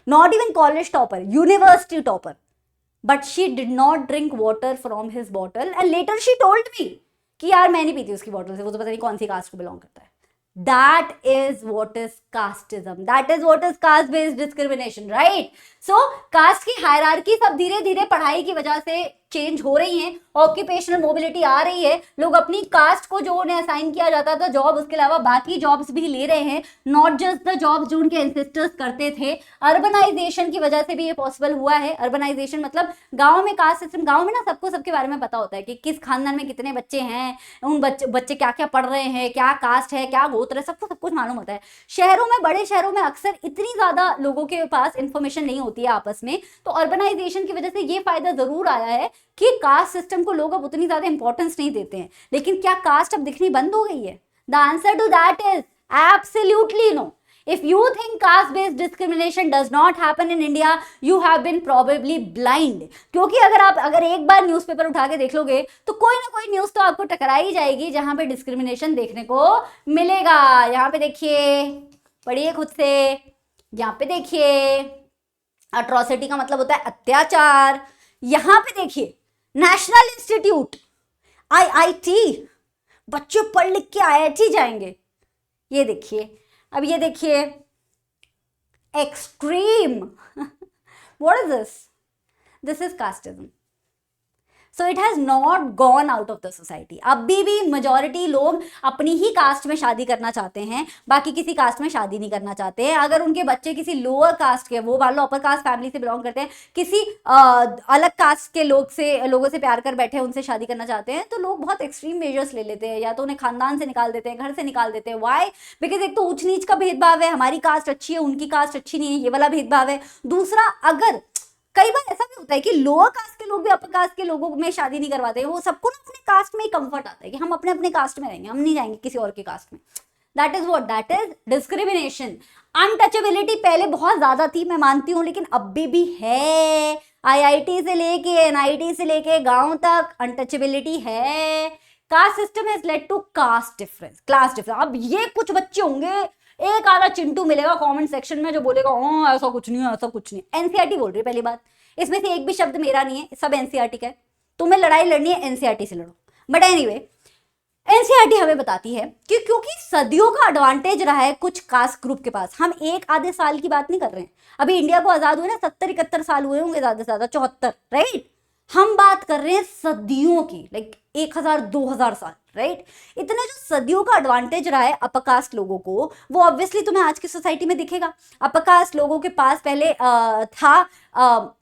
not even college topper, university topper. But she did not drink water from his bottle, and later she told me कि यार मैं नहीं पीती उसकी बॉटल से, वो तो पता नहीं कौन सी कास्ट को बिलोंग करता है. That is what is casteism. That is what is caste-based discrimination, right? So caste की हायरार्की सब धीरे धीरे पढ़ाई की वजह से चेंज हो रही हैं, ऑक्यूपेशनल मोबिलिटी आ रही है, लोग अपनी कास्ट को जो उन्हें असाइन किया जाता था जॉब, उसके अलावा बाकी जॉब्स भी ले रहे हैं, नॉट जस्ट द जॉब्स जो उनके एंसेस्टर्स करते थे। अर्बनाइजेशन की वजह से भी ये पॉसिबल हुआ है। अर्बनाइजेशन मतलब गाँव में कास्ट सिस्टम, गाँव में ना सबको सबके बारे में पता होता है कि किस खानदान में कितने बच्चे हैं, उन बच्चे क्या क्या पढ़ रहे हैं, क्या कास्ट है, क्या गोत्र है, सबको सब कुछ मालूम होता है। शहरों में, बड़े शहरों में अक्सर इतनी ज्यादा लोगों के पास इंफॉर्मेशन नहीं होती है आपस में, तो अर्बनाइजेशन की वजह से ये फायदा जरूर आया है कि कास्ट सिस्टम को लोग अब उतनी ज्यादा इंपॉर्टेंस नहीं देते हैं। लेकिन क्या कास्ट अब दिखनी बंद हो गई है? The answer to that is absolutely no. If you think caste-based discrimination does not happen in India, you have been probably blind. क्योंकि अगर एक बार न्यूज़पेपर उठा के देख लोगे तो कोई ना कोई न्यूज़ तो आपको टकराई जाएगी जहां पे डिस्क्रिमिनेशन देखने को मिलेगा। यहाँ पे देखिए, पढ़िए खुद से, यहाँ पे देखिए, अट्रॉसिटी का मतलब होता है अत्याचार। यहाँ पे देखिए, नेशनल इंस्टीट्यूट IIT, बच्चे पढ़ लिख के IIT जाएंगे। ये देखिए, अब ये देखिए, extreme. What is this? This is casteism. So it has not gone out of the society. अभी भी मेजॉरिटी लोग अपनी ही कास्ट में शादी करना चाहते हैं, बाकी किसी कास्ट में शादी नहीं करना चाहते हैं। अगर उनके बच्चे किसी लोअर कास्ट के, वो मान लो अपर कास्ट फैमिली से बिलोंग करते हैं, किसी अलग कास्ट के लोगों से प्यार कर बैठे हैं, उनसे शादी करना चाहते हैं, तो लोग बहुत एक्सट्रीम मेजर्स ले लेते हैं। या तो उन्हें खानदान से निकाल देते हैं, घर से निकाल देते हैं। वाई? बिकॉज एक तो ऊंच नीच का भेदभाव है, हमारी कास्ट अच्छी है, उनकी कास्ट अच्छी नहीं है, ये वाला भेदभाव है। दूसरा, अगर कई बार ऐसा भी होता है कि लोअर कास्ट के लोग भी अपर कास्ट के लोगों में शादी नहीं करवाते। वो सबको ना अपने कास्ट में ही कंफर्ट आता है कि हम अपने अपने कास्ट में रहेंगे, हम नहीं जाएंगे किसी और के कास्ट में। That is what? That is discrimination. Untouchability पहले बहुत ज्यादा थी, मैं मानती हूँ, लेकिन अभी भी है। IIT से लेके NIT से लेके गांव तक अनटचेबिलिटी है। Caste system has led to caste difference, class difference. अब ये कुछ बच्चे होंगे, एक आधा चिंटू मिलेगा कमेंट सेक्शन में जो बोलेगा ऐसा कुछ नहीं है, ऐसा कुछ नहीं। NCERT बोल रही है पहली बात, इसमें से एक भी शब्द मेरा नहीं है, सब NCERT का है। तुम्हें लड़ाई लड़नी है NCERT से लड़ो। बट एनीवे, NCERT हमें बताती है कि क्योंकि सदियों का एडवांटेज रहा है कुछ कास्ट ग्रुप के पास। हम एक आधे साल की बात नहीं कर रहे हैं, अभी इंडिया को आजाद हुए ना 70-71 साल हुए होंगे, ज्यादा से ज्यादा 74, राइट? हम बात कर रहे हैं सदियों की, लाइक 1000-2000 साल, राइट? इतने जो सदियों का एडवांटेज रहा है अपर कास्ट लोगों को, वो ऑब्वियसली तुम्हें आज की सोसाइटी में दिखेगा। अपर कास्ट लोगों के पास पहले था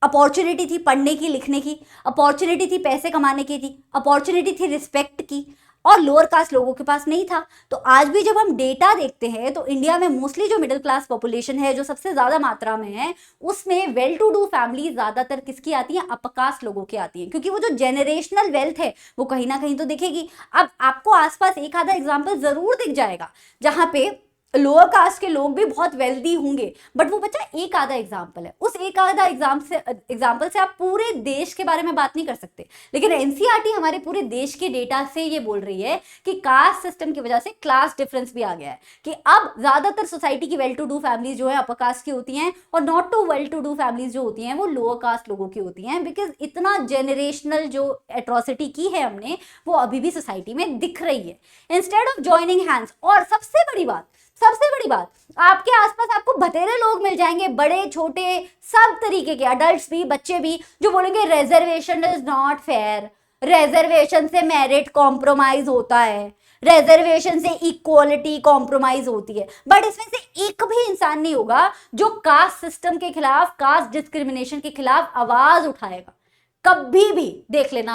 अपॉर्चुनिटी थी पढ़ने की, लिखने की, अपॉर्चुनिटी थी पैसे कमाने की, थी अपॉर्चुनिटी थी रिस्पेक्ट की, और लोअर कास्ट लोगों के पास नहीं था। तो आज भी जब हम डेटा देखते हैं तो इंडिया में मोस्टली जो मिडिल क्लास पॉपुलेशन है, जो सबसे ज्यादा मात्रा में है, उसमें वेल टू डू फैमिली ज्यादातर किसकी आती है? अपर कास्ट लोगों की आती है, क्योंकि वो जो जेनरेशनल वेल्थ है वो कहीं ना कहीं तो दिखेगी। अब आपको आसपास एक आधा एग्जाम्पल जरूर दिख जाएगा जहां पे लोअर कास्ट के लोग भी बहुत वेल्दी होंगे, बट वो बच्चा एक आधा एग्जाम्पल है। उस एक आधा एग्जाम्पल से आप पूरे देश के बारे में बात नहीं कर सकते। लेकिन NCERT हमारे पूरे देश के डेटा से ये बोल रही है कि कास्ट सिस्टम की वजह से क्लास डिफरेंस भी आ गया है, कि अब ज्यादातर सोसाइटी की वेल टू डू फैमिलीज जो है अपर कास्ट की होती हैं, और not too well to do families जो होती हैं वो लोअर कास्ट लोगों की होती हैं। बिकॉज इतना जेनरेशनल जो एट्रॉसिटी की है हमने, वो अभी भी सोसाइटी में दिख रही है, इंस्टेड ऑफ जॉइनिंग हैंड्स। और सबसे बड़ी बात, आपके आसपास आपको बतेरे लोग मिल जाएंगे, बड़े छोटे सब तरीके के, अडल्ट्स भी, बच्चे भी, जो बोलेंगे reservation is not fair, reservation से मेरिट कॉम्प्रोमाइज होता है, रिजर्वेशन से इक्वालिटी कॉम्प्रोमाइज होती है। बट इसमें से एक भी इंसान नहीं होगा जो कास्ट सिस्टम के खिलाफ, कास्ट डिस्क्रिमिनेशन के खिलाफ आवाज उठाएगा। कभी भी देख लेना,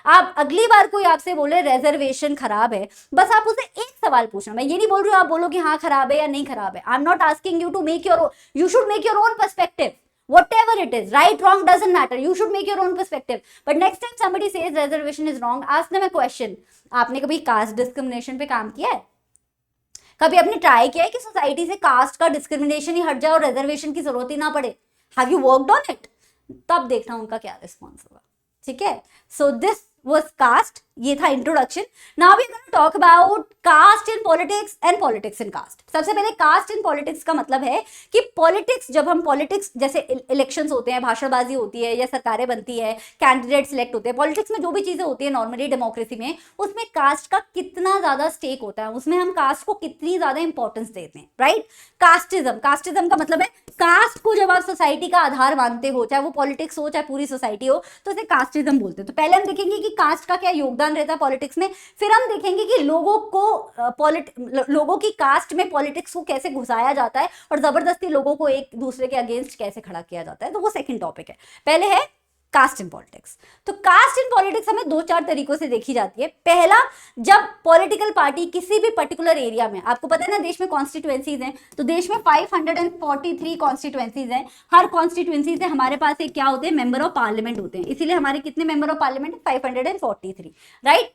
आप अगली बार कोई आपसे बोले रिजर्वेशन खराब है, बस आप उसे एक सवाल पूछना। मैं ये नहीं बोल रही हूँ आप बोलो कि हाँ खराब है या नहीं खराब है। I am not asking you to make your, you should make your own perspective, whatever it is, right wrong doesn't matter, you should make your own perspective. But next time somebody says reservation is wrong, ask them a question. आपने कभी caste discrimination पे काम किया है? कभी आपने try किया है कि सोसाइटी से कास्ट का डिस्क्रिमिनेशन ही हट जाए और रिजर्वेशन की जरूरत ही ना पड़े? Have you worked on it? तब देखना उनका क्या रिस्पॉन्स होगा। ठीक है, सो दिस वाज कास्ट। ये था introduction. Now we are going to talk about caste in politics and politics in caste. सबसे पहले कास्ट इन पॉलिटिक्स का मतलब है कि पॉलिटिक्स, जब हम पॉलिटिक्स जैसे इलेक्शंस होते हैं, भाषणबाजी होती है या सरकारें बनती है, कैंडिडेट सिलेक्ट होते हैं, पॉलिटिक्स में जो भी चीजें होती है नॉर्मली डेमोक्रेसी में, उसमें कास्ट का कितना ज्यादा स्टेक होता है, उसमें हम कास्ट को कितनी ज्यादा इंपॉर्टेंस देते हैं, राइट। कास्टिज्म का मतलब है कास्ट को जब आप सोसाइटी का आधार मानते हो, चाहे वो पॉलिटिक्स हो चाहे पूरी सोसाइटी हो, तो उसे कास्टिज्म बोलते हैं। तो पहले हम देखेंगे कि कास्ट का क्या योगदान रहता है पॉलिटिक्स में, फिर हम देखेंगे कि लोगों की कास्ट में पॉलिटिक्स को कैसे घुसाया जाता है और जबरदस्ती लोगों को एक दूसरे के अगेंस्ट कैसे खड़ा किया जाता है। तो वो सेकंड टॉपिक है। पहले है कास्ट इन पॉलिटिक्स। तो कास्ट इन पॉलिटिक्स हमें 2-4 तरीकों से देखी जाती है। पहला, जब पॉलिटिकल पार्टी किसी भी पर्टिकुलर एरिया में, आपको पता है ना देश में कॉन्स्टिट्यूएंसीज हैं, तो देश में 543 कॉन्स्टिट्यूएंसीज हैं। हर कॉन्स्टिट्यूएंसी से हमारे पास एक क्या होते हैं, मेंबर ऑफ पार्लियामेंट होते हैं। इसीलिए हमारे कितने मेंबर ऑफ पार्लियामेंट है, 543, राइट।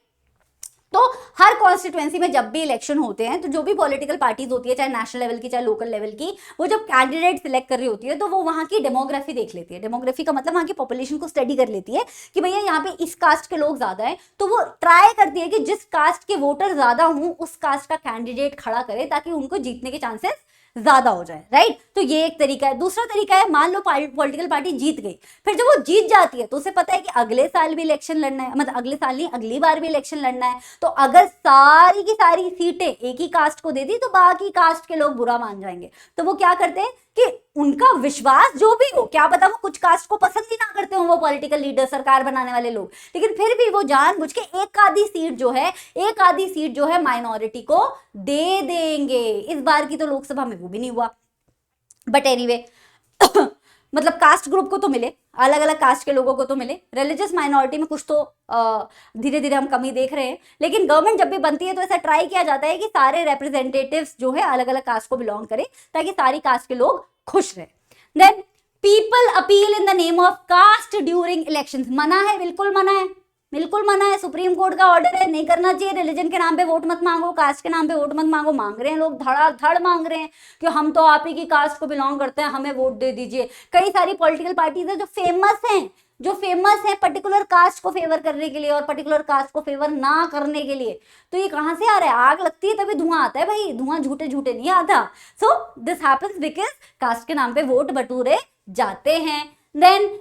तो हर कॉन्स्टिट्यूएंसी में जब भी इलेक्शन होते हैं, तो जो भी पॉलिटिकल पार्टीज होती है, चाहे नेशनल लेवल की चाहे लोकल लेवल की, वो जब कैंडिडेट सिलेक्ट कर रही होती है, तो वो वहां की डेमोग्राफी देख लेती है। डेमोग्राफी का मतलब वहां की पॉपुलेशन को स्टडी कर लेती है कि भैया यहाँ पे इस कास्ट के लोग ज्यादा हैं, तो वो ट्राई करती है कि जिस कास्ट के वोटर ज्यादा हों उस कास्ट का कैंडिडेट खड़ा करे, ताकि उनको जीतने के चांसेस ज्यादा हो जाए, राइट। तो ये एक तरीका है। दूसरा तरीका है, मान लो पॉलिटिकल पार्टी जीत गई, फिर जब वो जीत जाती है तो उसे पता है कि अगले साल भी इलेक्शन लड़ना है, मतलब अगले साल नहीं, अगली बार भी इलेक्शन लड़ना है। तो अगर सारी की सारी सीटें एक ही कास्ट को दे दी तो बाकी कास्ट के लोग बुरा मान जाएंगे। तो वो क्या करते हैं कि उनका विश्वास जो भी हो, क्या पता वो कुछ कास्ट को पसंद ही ना करते हो वो पॉलिटिकल लीडर, सरकार बनाने वाले लोग, लेकिन फिर भी वो जानबूझ के एक आधी सीट जो है माइनॉरिटी को दे देंगे। इस बार की तो लोकसभा में वो भी नहीं हुआ, बट एनीवे मतलब कास्ट ग्रुप को तो मिले, अलग अलग कास्ट के लोगों को तो मिले, रिलीजियस माइनॉरिटी में कुछ तो धीरे धीरे हम कमी देख रहे हैं। लेकिन गवर्नमेंट जब भी बनती है तो ऐसा ट्राई किया जाता है कि सारे रिप्रेजेंटेटिव्स जो है अलग अलग कास्ट को बिलोंग करें, ताकि सारी कास्ट के लोग खुश रहे। Then people appeal in the name of caste during elections. मना है, बिल्कुल मना है, बिल्कुल मना है। सुप्रीम कोर्ट का ऑर्डर है, नहीं करना चाहिए। रिलीजन के नाम पे वोट मत मांगो, कास्ट के नाम पे वोट मत मांगो। मांग रहे हैं लोग, धड़ाधड़ मांग रहे हैं कि हम तो आप ही की कास्ट को बिलोंग करते हैं, हमें वोट दे दीजिए। कई सारी पॉलिटिकल पार्टीज है जो फेमस है पर्टिकुलर कास्ट को फेवर करने के लिए और पर्टिकुलर कास्ट को फेवर ना करने के लिए। तो ये कहां से आ रहा है? आग लगती है तभी धुआं आता है भाई, धुआं झूठे झूठे नहीं आता। So this happens because caste के नाम पे वोट बटोरे जाते हैं। देन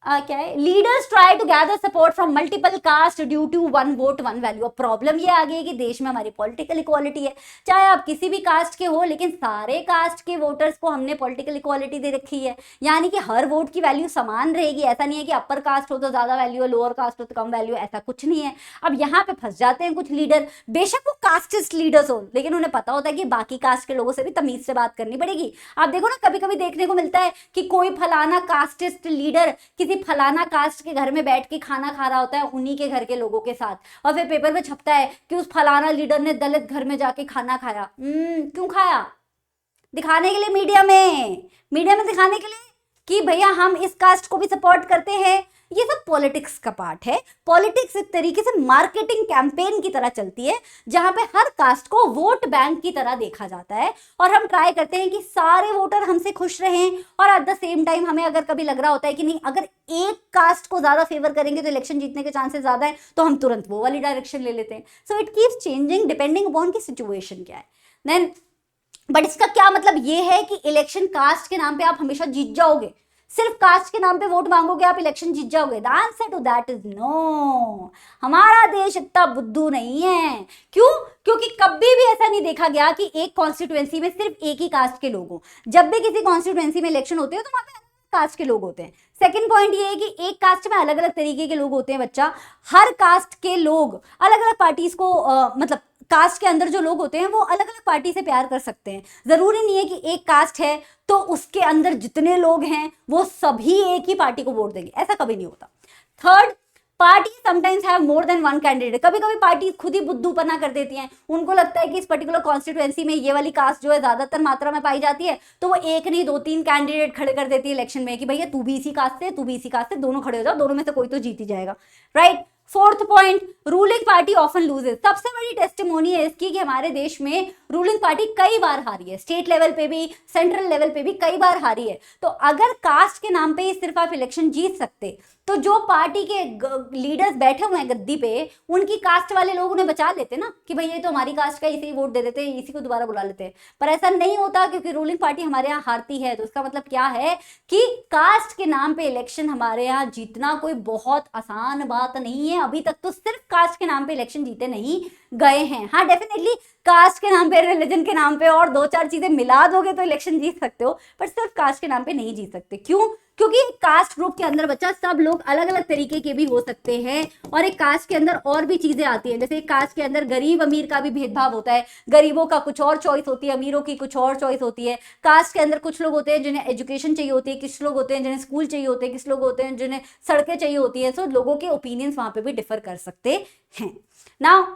क्या है, leaders try to gather support from multiple caste due to one vote one value. Problem ये आ गई है कि देश में हमारी पॉलिटिकल इक्वालिटी है, चाहे आप किसी भी कास्ट के हो, लेकिन सारे कास्ट के वोटर्स को हमने पॉलिटिकल इक्वालिटी दे रखी है, यानी कि हर वोट की वैल्यू समान रहेगी। ऐसा नहीं है कि अपर कास्ट हो तो ज्यादा वैल्यू है, लोअर कास्ट हो तो कम वैल्यू है, ऐसा कुछ नहीं है। अब यहाँ पे फंस जाते हैं कुछ लीडर, बेशक वो कास्टिस्ट लीडर्स हो, लेकिन उन्हें पता होता है कि बाकी कास्ट के लोगों से भी तमीज से बात करनी पड़ेगी। आप देखो ना, कभी कभी देखने को मिलता है कि कोई फलाना कास्टिस्ट लीडर किसी फलाना कास्ट के घर में बैठ के खाना खा रहा होता है उन्हीं के घर के लोगों के साथ, और फिर पेपर में छपता है कि उस फलाना लीडर ने दलित घर में जाके खाना खाया। क्यों खाया? दिखाने के लिए, मीडिया में दिखाने के लिए कि भैया हम इस कास्ट को भी सपोर्ट करते हैं। ये सब पॉलिटिक्स का पार्ट है। पॉलिटिक्स एक तरीके से मार्केटिंग कैंपेन की तरह चलती है, जहां पे हर कास्ट को वोट बैंक की तरह देखा जाता है, और हम ट्राई करते हैं कि सारे वोटर हमसे खुश रहें। और एट द सेम टाइम हमें अगर कभी लग रहा होता है कि नहीं, अगर एक कास्ट को ज्यादा फेवर करेंगे तो इलेक्शन जीतने के चांसेस ज्यादा है, तो हम तुरंत वो वाली डायरेक्शन ले लेते हैं। So it keeps changing depending upon की सिचुएशन क्या है। देन बट इसका क्या मतलब ये है कि इलेक्शन कास्ट के नाम पे आप हमेशा जीत जाओगे, सिर्फ कास्ट के नाम पे वोट मांगोगे आप इलेक्शन जीत जाओगे? The answer to that is no. हमारा देश इतना बुद्धू नहीं है। क्यों? क्योंकि कभी भी ऐसा नहीं देखा गया कि एक कॉन्स्टिट्यूएंसी में सिर्फ एक ही कास्ट के लोग हों। जब भी किसी कॉन्स्टिट्यूएंसी में इलेक्शन होते हैं तो वहां पे कास्ट के लोग होते हैं। सेकंड पॉइंट ये है कि एक कास्ट में अलग अलग तरीके के लोग होते हैं बच्चा। हर कास्ट के लोग अलग अलग पार्टीज को मतलब कास्ट के अंदर जो लोग होते हैं वो अलग अलग पार्टी से प्यार कर सकते हैं। जरूरी नहीं है कि एक कास्ट है तो उसके अंदर जितने लोग हैं वो सभी एक ही पार्टी को वोट देंगे, ऐसा कभी नहीं होता। Third, party sometimes have more than one candidate. कभी कभी पार्टी खुद ही बुद्धूपना कर देती हैं, उनको लगता है कि इस पर्टिकुलर कॉन्स्टिट्यूएंसी में ये वाली कास्ट जो है ज्यादातर मात्रा में पाई जाती है, तो वो एक नहीं 2-3 कैंडिडेट खड़े कर देती है इलेक्शन में कि भैया तू भी इसी कास्ट से, तू भी इसी कास्ट से, दोनों खड़े हो जाओ, दोनों में से कोई तो जीत ही जाएगा, right. Fourth point, ruling party often loses. सबसे बड़ी टेस्टिमोनी है इसकी कि हमारे देश में रूलिंग पार्टी कई बार हारी है, स्टेट लेवल पे भी सेंट्रल लेवल पे भी कई बार हारी है। तो अगर कास्ट के नाम पे सिर्फ आप इलेक्शन जीत सकते तो जो पार्टी के लीडर्स बैठे हुए हैं गद्दी पे, उनकी कास्ट वाले लोग उन्हें बचा लेते ना कि भाई ये तो हमारी कास्ट का, इसे ही वोट दे देते हैं, इसी को दोबारा बुला लेते हैं। पर ऐसा नहीं होता, क्योंकि रूलिंग पार्टी हमारे यहाँ हारती है। तो इसका मतलब क्या है कि कास्ट के नाम पे इलेक्शन हमारे यहाँ जीतना कोई बहुत आसान बात नहीं है। अभी तक तो सिर्फ कास्ट के नाम पे इलेक्शन जीते नहीं गए हैं। हाँ, डेफिनेटली कास्ट के नाम पे, रिलीजन के नाम पे और 2-4 चीजें मिला दोगे तो इलेक्शन जीत सकते हो, पर सिर्फ कास्ट के नाम पे नहीं जीत सकते। क्यों? क्योंकि कास्ट ग्रुप के अंदर बच्चा सब लोग अलग अलग तरीके के भी हो सकते हैं, और एक कास्ट के अंदर और भी चीजें आती हैं। जैसे एक कास्ट के अंदर गरीब अमीर का भी भेदभाव होता है, गरीबों का कुछ और चॉइस होती है, अमीरों की कुछ और चॉइस होती है। कास्ट के अंदर कुछ लोग होते हैं जिन्हें एजुकेशन चाहिए होती है, कुछ लोग होते हैं जिन्हें स्कूल चाहिए होते हैं, कुछ लोग होते हैं जिन्हें सड़कें चाहिए होती है। सो लोगों के ओपिनियंस वहां पे भी डिफर कर सकते हैं। Now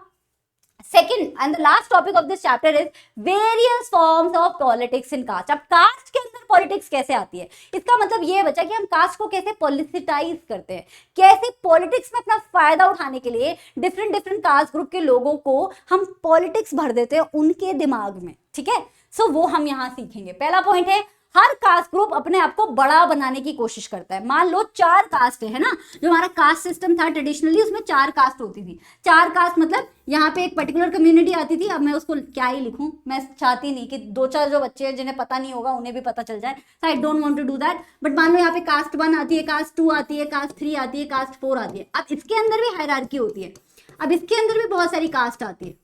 second and the last topic of this chapter is various forms of politics in caste। अब कास्ट के अंदर पॉलिटिक्स कैसे आती है, इसका मतलब ये बचा कि हम कास्ट को कैसे पॉलिटिसाइज करते हैं, कैसे पॉलिटिक्स में अपना फायदा उठाने के लिए डिफरेंट डिफरेंट कास्ट ग्रुप के लोगों को हम पॉलिटिक्स भर देते हैं उनके दिमाग में। ठीक है, सो वो हम यहाँ सीखेंगे। पहला पॉइंट है, हर कास्ट ग्रुप अपने आप को बड़ा बनाने की कोशिश करता है। मान लो 4 कास्ट है ना, जो हमारा कास्ट सिस्टम था ट्रेडिशनली, उसमें 4 कास्ट होती थी। 4 कास्ट मतलब यहाँ पे एक पर्टिकुलर कम्युनिटी आती थी। अब मैं उसको क्या ही लिखूं, मैं चाहती नहीं कि 2-4 जो बच्चे हैं जिन्हें पता नहीं होगा उन्हें भी पता चल जाए। I don't want to do that. But मान लो यहाँ पे कास्ट 1 आती है, कास्ट 2 आती है, कास्ट 3 आती है, कास्ट 4 आती है। अब इसके अंदर भी हायरार्की होती है, अब इसके अंदर भी बहुत सारी कास्ट आती है।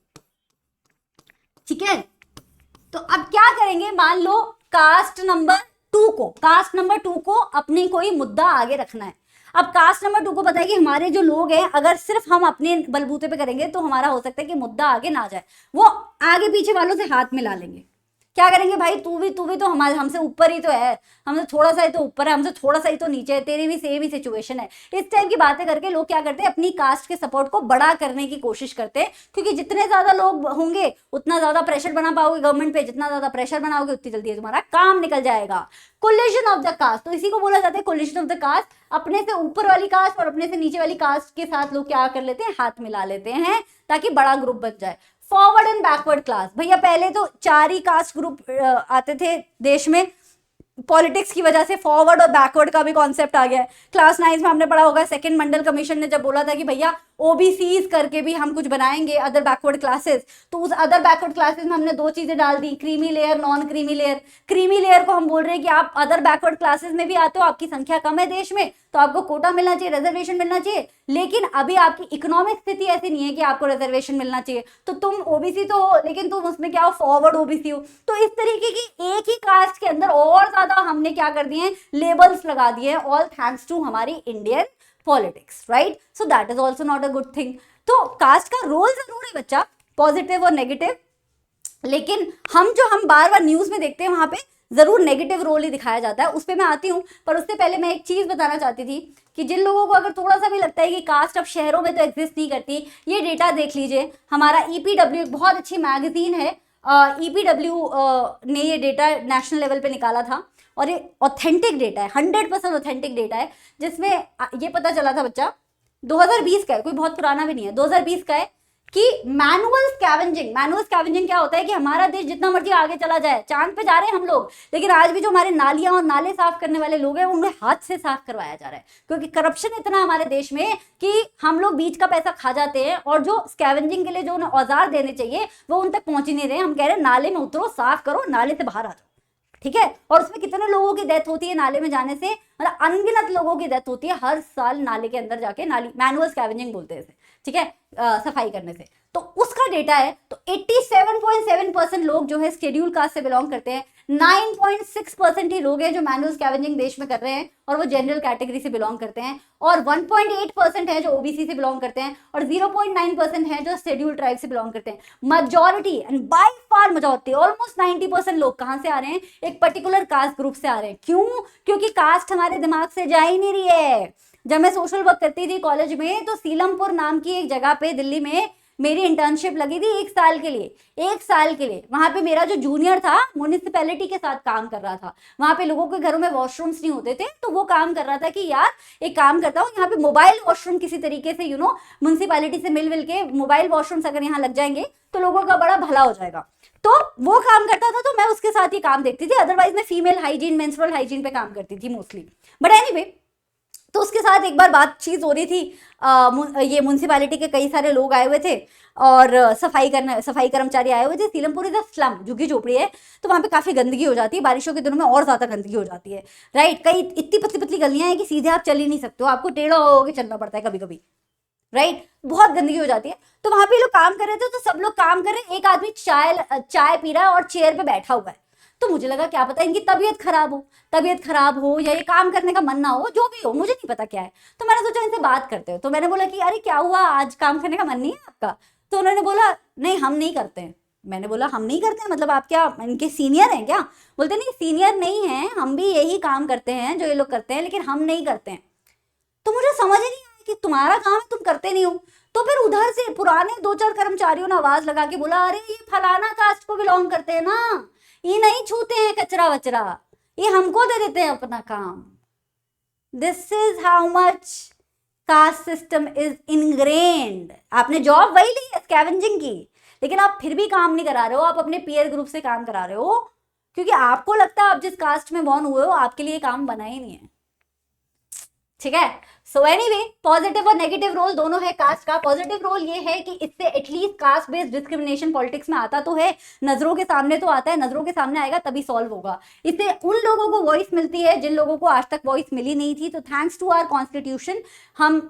ठीक है, तो अब क्या करेंगे, मान लो कास्ट नंबर 2 को अपनी कोई मुद्दा आगे रखना है। अब कास्ट नंबर 2 को पता है कि हमारे जो लोग हैं, अगर सिर्फ हम अपने बलबूते पे करेंगे तो हमारा हो सकता है कि मुद्दा आगे ना जाए। वो आगे पीछे वालों से हाथ मिला लेंगे। क्या करेंगे, भाई तू भी तो हमारे हमसे ऊपर ही तो है, हमसे थोड़ा सा ही तो ऊपर है, हमसे थोड़ा सा ही तो नीचे है, तेरी भी सेम ही सिचुएशन है। इस टाइप की बातें करके लोग क्या करते हैं, अपनी कास्ट के सपोर्ट को बड़ा करने की कोशिश करते हैं। क्योंकि जितने ज्यादा लोग होंगे उतना ज्यादा प्रेशर बना पाओगे गवर्नमेंट पे, जितना ज्यादा प्रेशर बनाओगे उतनी जल्दी तुम्हारा काम निकल जाएगा। कोलिजन ऑफ द कास्ट, तो इसी को बोला जाता है कोलिजन ऑफ द कास्ट। अपने से ऊपर वाली कास्ट और अपने से नीचे वाली कास्ट के साथ लोग क्या कर लेते हैं, हाथ मिला लेते हैं ताकि बड़ा ग्रुप बन जाए। फॉरवर्ड एंड बैकवर्ड क्लास, भैया पहले तो 4 ही कास्ट ग्रुप आते थे देश में। पॉलिटिक्स की वजह से फॉरवर्ड और बैकवर्ड का भी कॉन्सेप्ट आ गया है। क्लास 9 में हमने पढ़ा होगा, सेकंड मंडल कमीशन ने जब बोला था कि भैया ओबीसीज करके भी हम कुछ बनाएंगे अदर बैकवर्ड क्लासेस, तो उस अदर बैकवर्ड क्लासेस में हमने 2 चीजें डाल दी, creamy layer, non creamy layer. Creamy layer को हम बोल रहे हैं कि आप अदर बैकवर्ड क्लासेस में भी आते हो, आपकी संख्या कम है देश में, तो आपको कोटा मिलना चाहिए, रिजर्वेशन मिलना चाहिए। लेकिन अभी आपकी इकोनॉमिक स्थिति ऐसी नहीं है कि आपको रिजर्वेशन मिलना चाहिए, तो तुम ओबीसी तो हो लेकिन तुम उसमें क्या हो, फॉरवर्ड ओबीसी हो। तो इस तरीके की एक ही कास्ट के अंदर और ज्यादा हमने क्या कर दिए, लेबल्स लगा दिए, ऑल थैंक्स टू हमारी Indian politics, right. So that is also not a good thing. तो कास्ट का रोल जरूर है बच्चा, पॉजिटिव और नेगेटिव, लेकिन हम बार बार न्यूज में देखते हैं वहां पे जरूर नेगेटिव रोल ही दिखाया जाता है। उस पर मैं आती हूँ, पर उससे पहले मैं एक चीज बताना चाहती थी कि जिन लोगों को अगर थोड़ा सा भी लगता है कि कास्ट अब शहरों में तो एग्जिस्ट नहीं करती, ये डेटा देख लीजिए। हमारा ईपीडब्ल्यू एक बहुत अच्छी मैगजीन है, ईपीडब्ल्यू ने ये डेटा नेशनल लेवल पे निकाला था, और ये ऑथेंटिक डेटा है, 100% ऑथेंटिक डेटा है, जिसमें ये पता चला था बच्चा 2020 का है, कोई बहुत पुराना भी नहीं है, 2020 का है, कि मैनुअल स्कैवेंजिंग क्या होता है कि हमारा देश जितना मर्जी आगे चला जाए, चांद पे जा रहे हैं हम लोग, लेकिन आज भी जो हमारे नालियां और नाले साफ करने वाले लोग हैं उन्हें हाथ से साफ करवाया जा रहा है। क्योंकि करप्शन इतना हमारे देश में कि हम लोग बीच का पैसा खा जाते हैं, और जो स्कैवेंजिंग के लिए जो उन्हें औजार देने चाहिए वो उन तक पहुंच ही नहीं रहे। हम कह रहे हैं नाले में उतरो, साफ करो, नाले से बाहर आ जाओ। ठीक है, और उसमें कितने लोगों की डेथ होती है नाले में जाने से, मतलब अनगिनत लोगों की डेथ होती है हर साल नाले के अंदर जाके, नाली मैनुअल स्कैवेंजिंग बोलते हैं इसे, ठीक है, सफाई करने से। तो उसका डेटा है, तो 87.7% लोग जो है शेड्यूल कास्ट से बिलोंग करते हैं, 9.6% ही लोग हैं जो मैनुअल स्कैवेंजिंग देश में कर रहे हैं और वो जनरल कैटेगरी से बिलोंग करते हैं, और 1.8% है जो ओबीसी से बिलोंग करते हैं, और 0.9% है जो शेड्यूल ट्राइब से बिलोंग करते हैं। Majority and by far majority, almost 90% लोग कहां से आ रहे हैं, एक पर्टिकुलर कास्ट ग्रुप से आ रहे हैं। क्यों? क्योंकि कास्ट हमारे दिमाग से जा ही नहीं रही है। जब मैं सोशल वर्क करती थी कॉलेज में, तो सीलमपुर नाम की एक जगह पे दिल्ली में मेरी इंटर्नशिप लगी थी 1 साल के लिए। वहां पे मेरा जो जूनियर था म्युनिसिपैलिटी के साथ काम कर रहा था। वहां पे लोगों के घरों में वॉशरूम्स नहीं होते थे, तो वो काम कर रहा था कि यार एक काम करता हूँ, यहाँ पे मोबाइल वॉशरूम किसी तरीके से म्युनिसिपैलिटी से मिल के मोबाइल वॉशरूम्स अगर यहाँ लग जाएंगे तो लोगों का बड़ा भला हो जाएगा। तो वो काम करता था, तो मैं उसके साथ ही काम देखती थी। अदरवाइज मैं फीमेल हाइजीन, मेंस्ट्रुअल हाइजीन पे काम करती थी मोस्टली। बट एनीवे, तो उसके साथ एक बार बातचीत हो रही थी, ये म्यूनसिपैलिटी के कई सारे लोग आए हुए थे और सफाई कर्मचारी आए हुए थे। सीलमपुर इज अ स्लम, झुग्गी झोपड़ी है, तो वहाँ पे काफी गंदगी हो जाती है, बारिशों के दिनों में और ज्यादा गंदगी हो जाती है, राइट। कई इतनी पतली पतली गलियां हैं कि सीधे आप चल ही नहीं सकते हो, आपको टेढ़ा होकर चलना पड़ता है कभी कभी, राइट। बहुत गंदगी हो जाती है। तो वहां पे लोग काम कर रहे थे, तो सब लोग काम कर रहे हैं, एक आदमी चाय पी रहा है और चेयर पे बैठा हुआ है। तो मुझे लगा क्या पता इनकी तबीयत खराब हो या ये काम करने का मन ना हो, जो भी हो, मुझे नहीं पता क्या है। तो मैंने सोचा इनसे बात करते हो, तो मैंने बोला कि अरे क्या हुआ, आज काम करने का मन नहीं है आपका? तो उन्होंने बोला नहीं, हम नहीं करते हैं। मैंने बोला हम नहीं करते हैं मतलब आप क्या इनके सीनियर हैं क्या? बोलते नहीं, सीनियर नहीं है, हम भी यही काम करते हैं जो ये लोग करते हैं, लेकिन हम नहीं करते हैं। तो मुझे समझ ही नहीं आया कि तुम्हारा काम है, तुम करते नहीं हो। तो फिर उधर से पुराने 2-4 कर्मचारियों ने आवाज लगा के बोला, अरे ये फलाना कास्ट को बिलोंग करते हैं ना, ये नहीं छूते हैं कचरा वचरा, ये हमको दे देते हैं अपना काम। This is how much caste system is ingrained. आपने जॉब वही ली है स्कैवेंजिंग की, लेकिन आप फिर भी काम नहीं करा रहे हो, आप अपने पीयर ग्रुप से काम करा रहे हो, क्योंकि आपको लगता है आप जिस कास्ट में बॉर्न हुए हो आपके लिए काम बना ही नहीं है, ठीक है। सो एनीवे, पॉजिटिव और नेगेटिव रोल दोनों है कास्ट का। पॉजिटिव रोल ये है कि इससे at least caste based discrimination politics में आता तो है, नजरों के सामने तो आता है, नजरों के सामने आएगा तभी सॉल्व होगा। इससे उन लोगों को वॉइस मिलती है जिन लोगों को आज तक वॉइस मिली नहीं थी। तो थैंक्स टू आवर कॉन्स्टिट्यूशन हम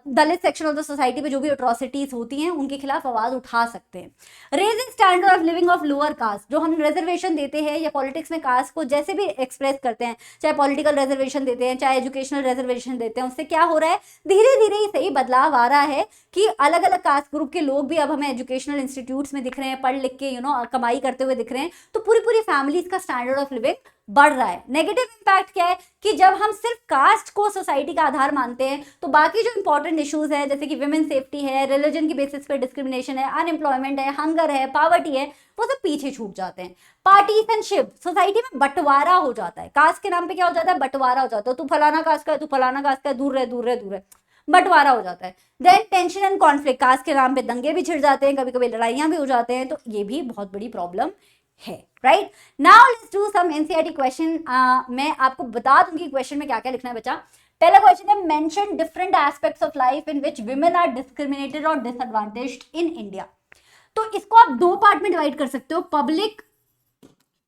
दलित सेक्शन ऑफ द सोसाइटी पे जो भी अट्रॉसिटीज होती हैं उनके खिलाफ आवाज उठा सकते हैं। Raising standard of living of lower caste, जो हम रिजर्वेशन देते हैं या पॉलिटिक्स में कास्ट को जैसे भी एक्सप्रेस करते हैं, चाहे पॉलिटिकल रिजर्वेशन देते हैं चाहे एजुकेशनल रिजर्वेशन देते हैं, उससे क्या हो रहा है, धीरे धीरे ही सही बदलाव आ रहा है कि अलग अलग कास्ट ग्रुप के लोग भी अब हमें एजुकेशनल इंस्टीट्यूट्स में दिख रहे हैं, पढ़ लिख के कमाई करते हुए दिख रहे हैं। तो पूरी पूरी फैमिलीज का स्टैंडर्ड ऑफ लिविंग बढ़ रहा है। नेगेटिव इंपैक्ट क्या है कि जब हम सिर्फ कास्ट को सोसाइटी का आधार मानते हैं तो बाकी जो इंपॉर्टेंट इश्यूज है जैसे कि विमेन सेफ्टी है, रिलीजन की बेसिस पे डिस्क्रिमिनेशन है, अनएम्प्लॉयमेंट है, हंगर है, पॉवर्टी है, वो सब पीछे छूट जाते हैं। पार्टीशनशिप, सोसाइटी में बंटवारा हो जाता है, कास्ट के नाम पे क्या हो जाता है, बंटवारा हो जाता है। तू फलाना कास्ट का है, तू फलाना कास्ट का है, दूर रहे दूर रहे दूर रहे, बंटवारा हो जाता है। Then tension and conflict, caste के नाम पे दंगे भी छिड़ जाते हैं, कभी कभी लड़ाइयां भी हो जाते हैं, तो ये भी बहुत बड़ी प्रॉब्लम है, right. Now let's do some NCERT question. मैं आपको बता दूंगी क्वेश्चन में क्या क्या लिखना है बच्चा। पहला क्वेश्चन है, mention different aspects of life in which women are discriminated or disadvantaged in India. तो इसको आप दो पार्ट में डिवाइड कर सकते हो, पब्लिक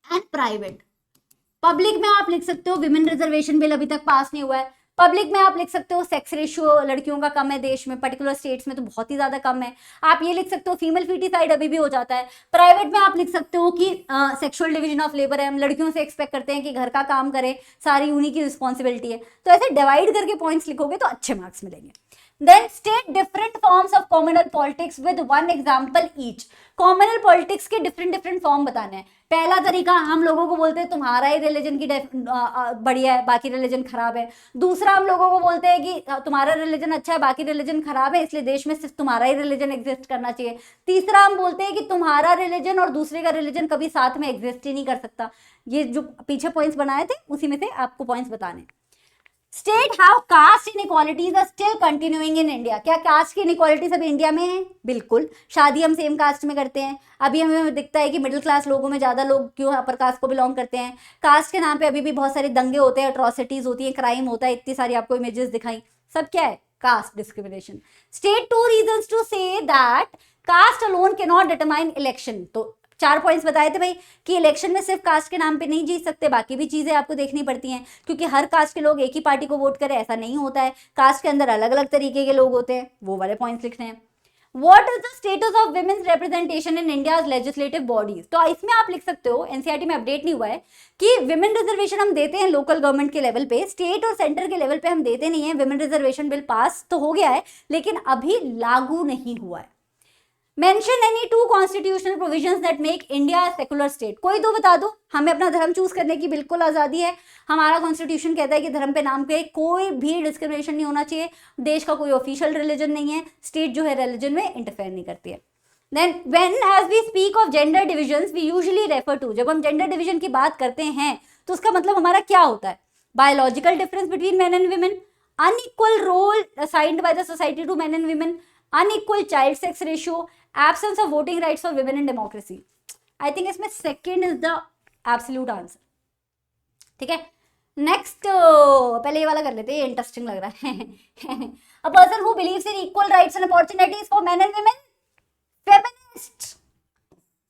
एंड प्राइवेट। पब्लिक में आप लिख सकते हो विमेन रिजर्वेशन बिल अभी तक पास नहीं हुआ है। पब्लिक में आप लिख सकते हो सेक्स रेशियो लड़कियों का कम है देश में, पर्टिकुलर स्टेट्स में तो बहुत ही ज्यादा कम है। आप ये लिख सकते हो फीमेल फीटिसाइड अभी भी हो जाता है। प्राइवेट में आप लिख सकते हो कि सेक्सुअल डिवीजन ऑफ लेबर है, हम लड़कियों से एक्सपेक्ट करते हैं कि घर का काम करे, सारी उन्हीं की रिस्पॉन्सिबिलिटी है। तो ऐसे डिवाइड करके पॉइंट्स लिखोगे तो अच्छे मार्क्स मिलेंगे। Then state different forms of communal politics with one example each. Communal politics के डिफरेंट डिफरेंट फॉर्म बताने हैं। पहला तरीका, हम लोगों को बोलते हैं तुम्हारा ही रिलीजन की बढ़िया है बाकी रिलीजन खराब है। दूसरा, हम लोगों को बोलते हैं कि तुम्हारा रिलीजन अच्छा है बाकी रिलीजन खराब है, इसलिए देश में सिर्फ तुम्हारा ही रिलीजन एग्जिस्ट करना चाहिए। तीसरा, हम बोलते हैं कि तुम्हारा रिलीजन और दूसरे का रिलीजन कभी साथ में एग्जिस्ट ही नहीं कर सकता। ये जो पीछे पॉइंट्स बनाए थे उसी में से आपको पॉइंट्स बताने। State how caste inequalities are still continuing in India. क्या कास्ट की इनइक्वालिटीज अभी इंडिया में है? बिल्कुल। शादी हम सेम कास्ट में करते हैं, अभी हमें दिखता है कि मिडिल क्लास लोगों में ज्यादा लोग क्यों अपर कास्ट को बिलोंग करते हैं। कास्ट के नाम पे अभी भी बहुत सारे दंगे होते हैं, अट्रॉसिटीज होती है, क्राइम होता है, इतनी सारी आपको इमेजेस दिखाई, सब क्या है? Caste discrimination. State two reasons to say that caste alone can not determine election. तो 4 पॉइंट्स बताए थे भाई कि इलेक्शन में सिर्फ कास्ट के नाम पे नहीं जीत सकते, बाकी भी चीजें आपको देखनी पड़ती हैं, क्योंकि हर कास्ट के लोग एक ही पार्टी को वोट करें ऐसा नहीं होता है। कास्ट के अंदर अलग अलग तरीके के लोग होते हैं, वो वाले पॉइंट्स लिखने हैं। What is the status of women's representation in India's legislative bodies? तो इसमें आप लिख सकते हो, एनसीईआरटी में अपडेट नहीं हुआ है, कि विमेन रिजर्वेशन हम देते हैं लोकल गवर्नमेंट के लेवल पे, स्टेट और सेंटर के लेवल पे हम देते नहीं है। विमेन रिजर्वेशन बिल पास तो हो गया है लेकिन अभी लागू नहीं हुआ है। Mention any 2 constitutional provisions that make India a secular state. कोई दो बता दो, हमें अपना धर्म चूज करने की बिल्कुल आजादी है। हमारा कॉन्स्टिट्यूशन कहता है कि धर्म पे नाम पे कोई भी डिस्क्रिमिनेशन नहीं होना चाहिए, देश का कोई ऑफिशियल रिलीजन नहीं है, स्टेट जो है रिलीजन में इंटरफेयर नहीं करती है। Then when as we speak of gender divisions we usually refer to, जब हम जेंडर डिविजन की बात करते हैं तो उसका मतलब हमारा क्या होता है? Biological difference between men and women, unequal role assigned by the society to men and women, unequal child sex ratio, absence of voting rights for women in democracy. I think इसमें second is the absolute answer, ठीक है। Next पहले ये वाला कर लेते हैं, ये इंटरेस्टिंग लग रहा है. A person who believes in equal rights and opportunities for men and women, feminist.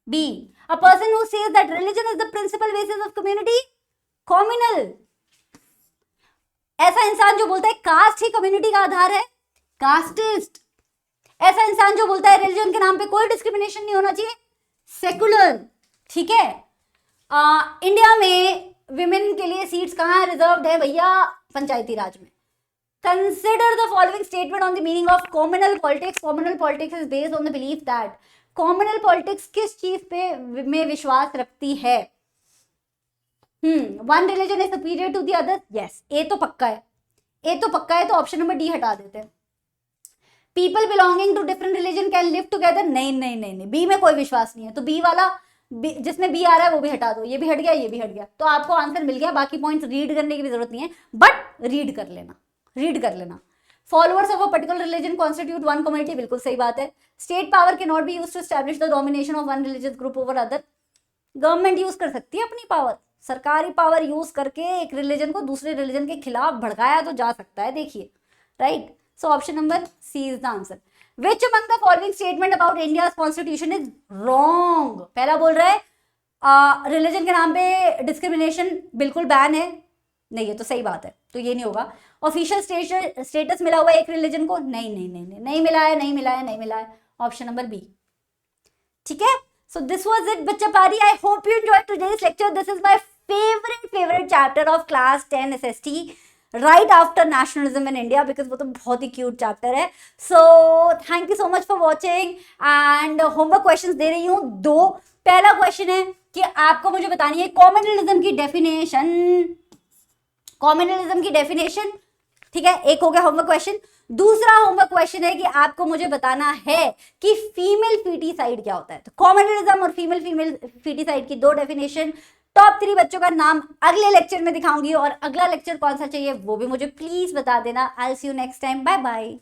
B, a person who says that religion is the principal basis of community, communal. ऐसा इंसान जो बोलता है कास्ट ही कम्युनिटी का आधार है, कास्टिस्ट. ऐसा इंसान जो बोलता है रिलीजन के नाम पे कोई डिस्क्रिमिनेशन नहीं होना चाहिए, सेकुलर. ठीक है. इंडिया में विमेन के लिए सीट्स कहाँ रिजर्व्ड है भैया, पंचायती राज में. Consider the following statement on the meaning of communal politics. Communal politics is based on the belief that, communal politics किस चीज पे में विश्वास रखती है? One religion is superior to the other. Yes, A तो पक्का है, ए तो पक्का है, तो ऑप्शन नंबर डी हटा देते हैं. People belonging to different religion can live together. नहीं नहीं नहीं नहीं, बी में कोई विश्वास नहीं है, तो बी वाला जिसमें बी आ रहा है वो भी हटा दो. ये भी हट गया, ये भी हट गया, तो आपको आंसर मिल गया. बाकी पॉइंट्स रीड करने की भी जरूरत नहीं है, बट रीड कर लेना, रीड कर लेना. Followers of a particular religion constitute one community, बिल्कुल सही बात है. State power can not be used to establish the domination of one religious group over other. Government use कर सकती है अपनी पावर, सरकारी पावर यूज करके एक रिलीजन को दूसरे रिलीजन के खिलाफ भड़काया तो जा सकता है, देखिए. Right, so option number C is the answer. Which among the following statement about India's constitution is wrong? पहला बोल रहा है रिलीजन के नाम पे डिस्क्रिमिनेशन बिल्कुल बैन है. नहीं, ये तो सही बात है, तो ये नहीं होगा. ऑफिशियल स्टेटस मिला हुआ है एक रिलीजन को, नहीं नहीं नहीं नहीं, नहीं मिला है, नहीं मिला है, नहीं मिला है. Option number B. ठीक है. So this was it, बच्चा पारी. I hope you enjoyed today's lecture. This is my favorite chapter of class 10 SST, right after nationalism in India, because वो तो बहुत ही cute chapter है. So thank you so much for watching and homework questions दे रही हूँ 2. पहला question है कि आपको मुझे बतानी है कॉम्युनलिज्म की डेफिनेशन. कॉम्युनलिज्म की डेफिनेशन, ठीक है, एक हो गया होमवर्क क्वेश्चन. दूसरा होमवर्क क्वेश्चन है कि आपको मुझे बताना है कि फीमेल फीटिसाइड क्या होता है. तो कॉम्युनलिज्म और फीमेल फीटिसाइड की 2 डेफिनेशन. टॉप 3 बच्चों का नाम अगले लेक्चर में दिखाऊंगी, और अगला लेक्चर कौन सा चाहिए वो भी मुझे प्लीज बता देना. I will see you next time. Bye bye.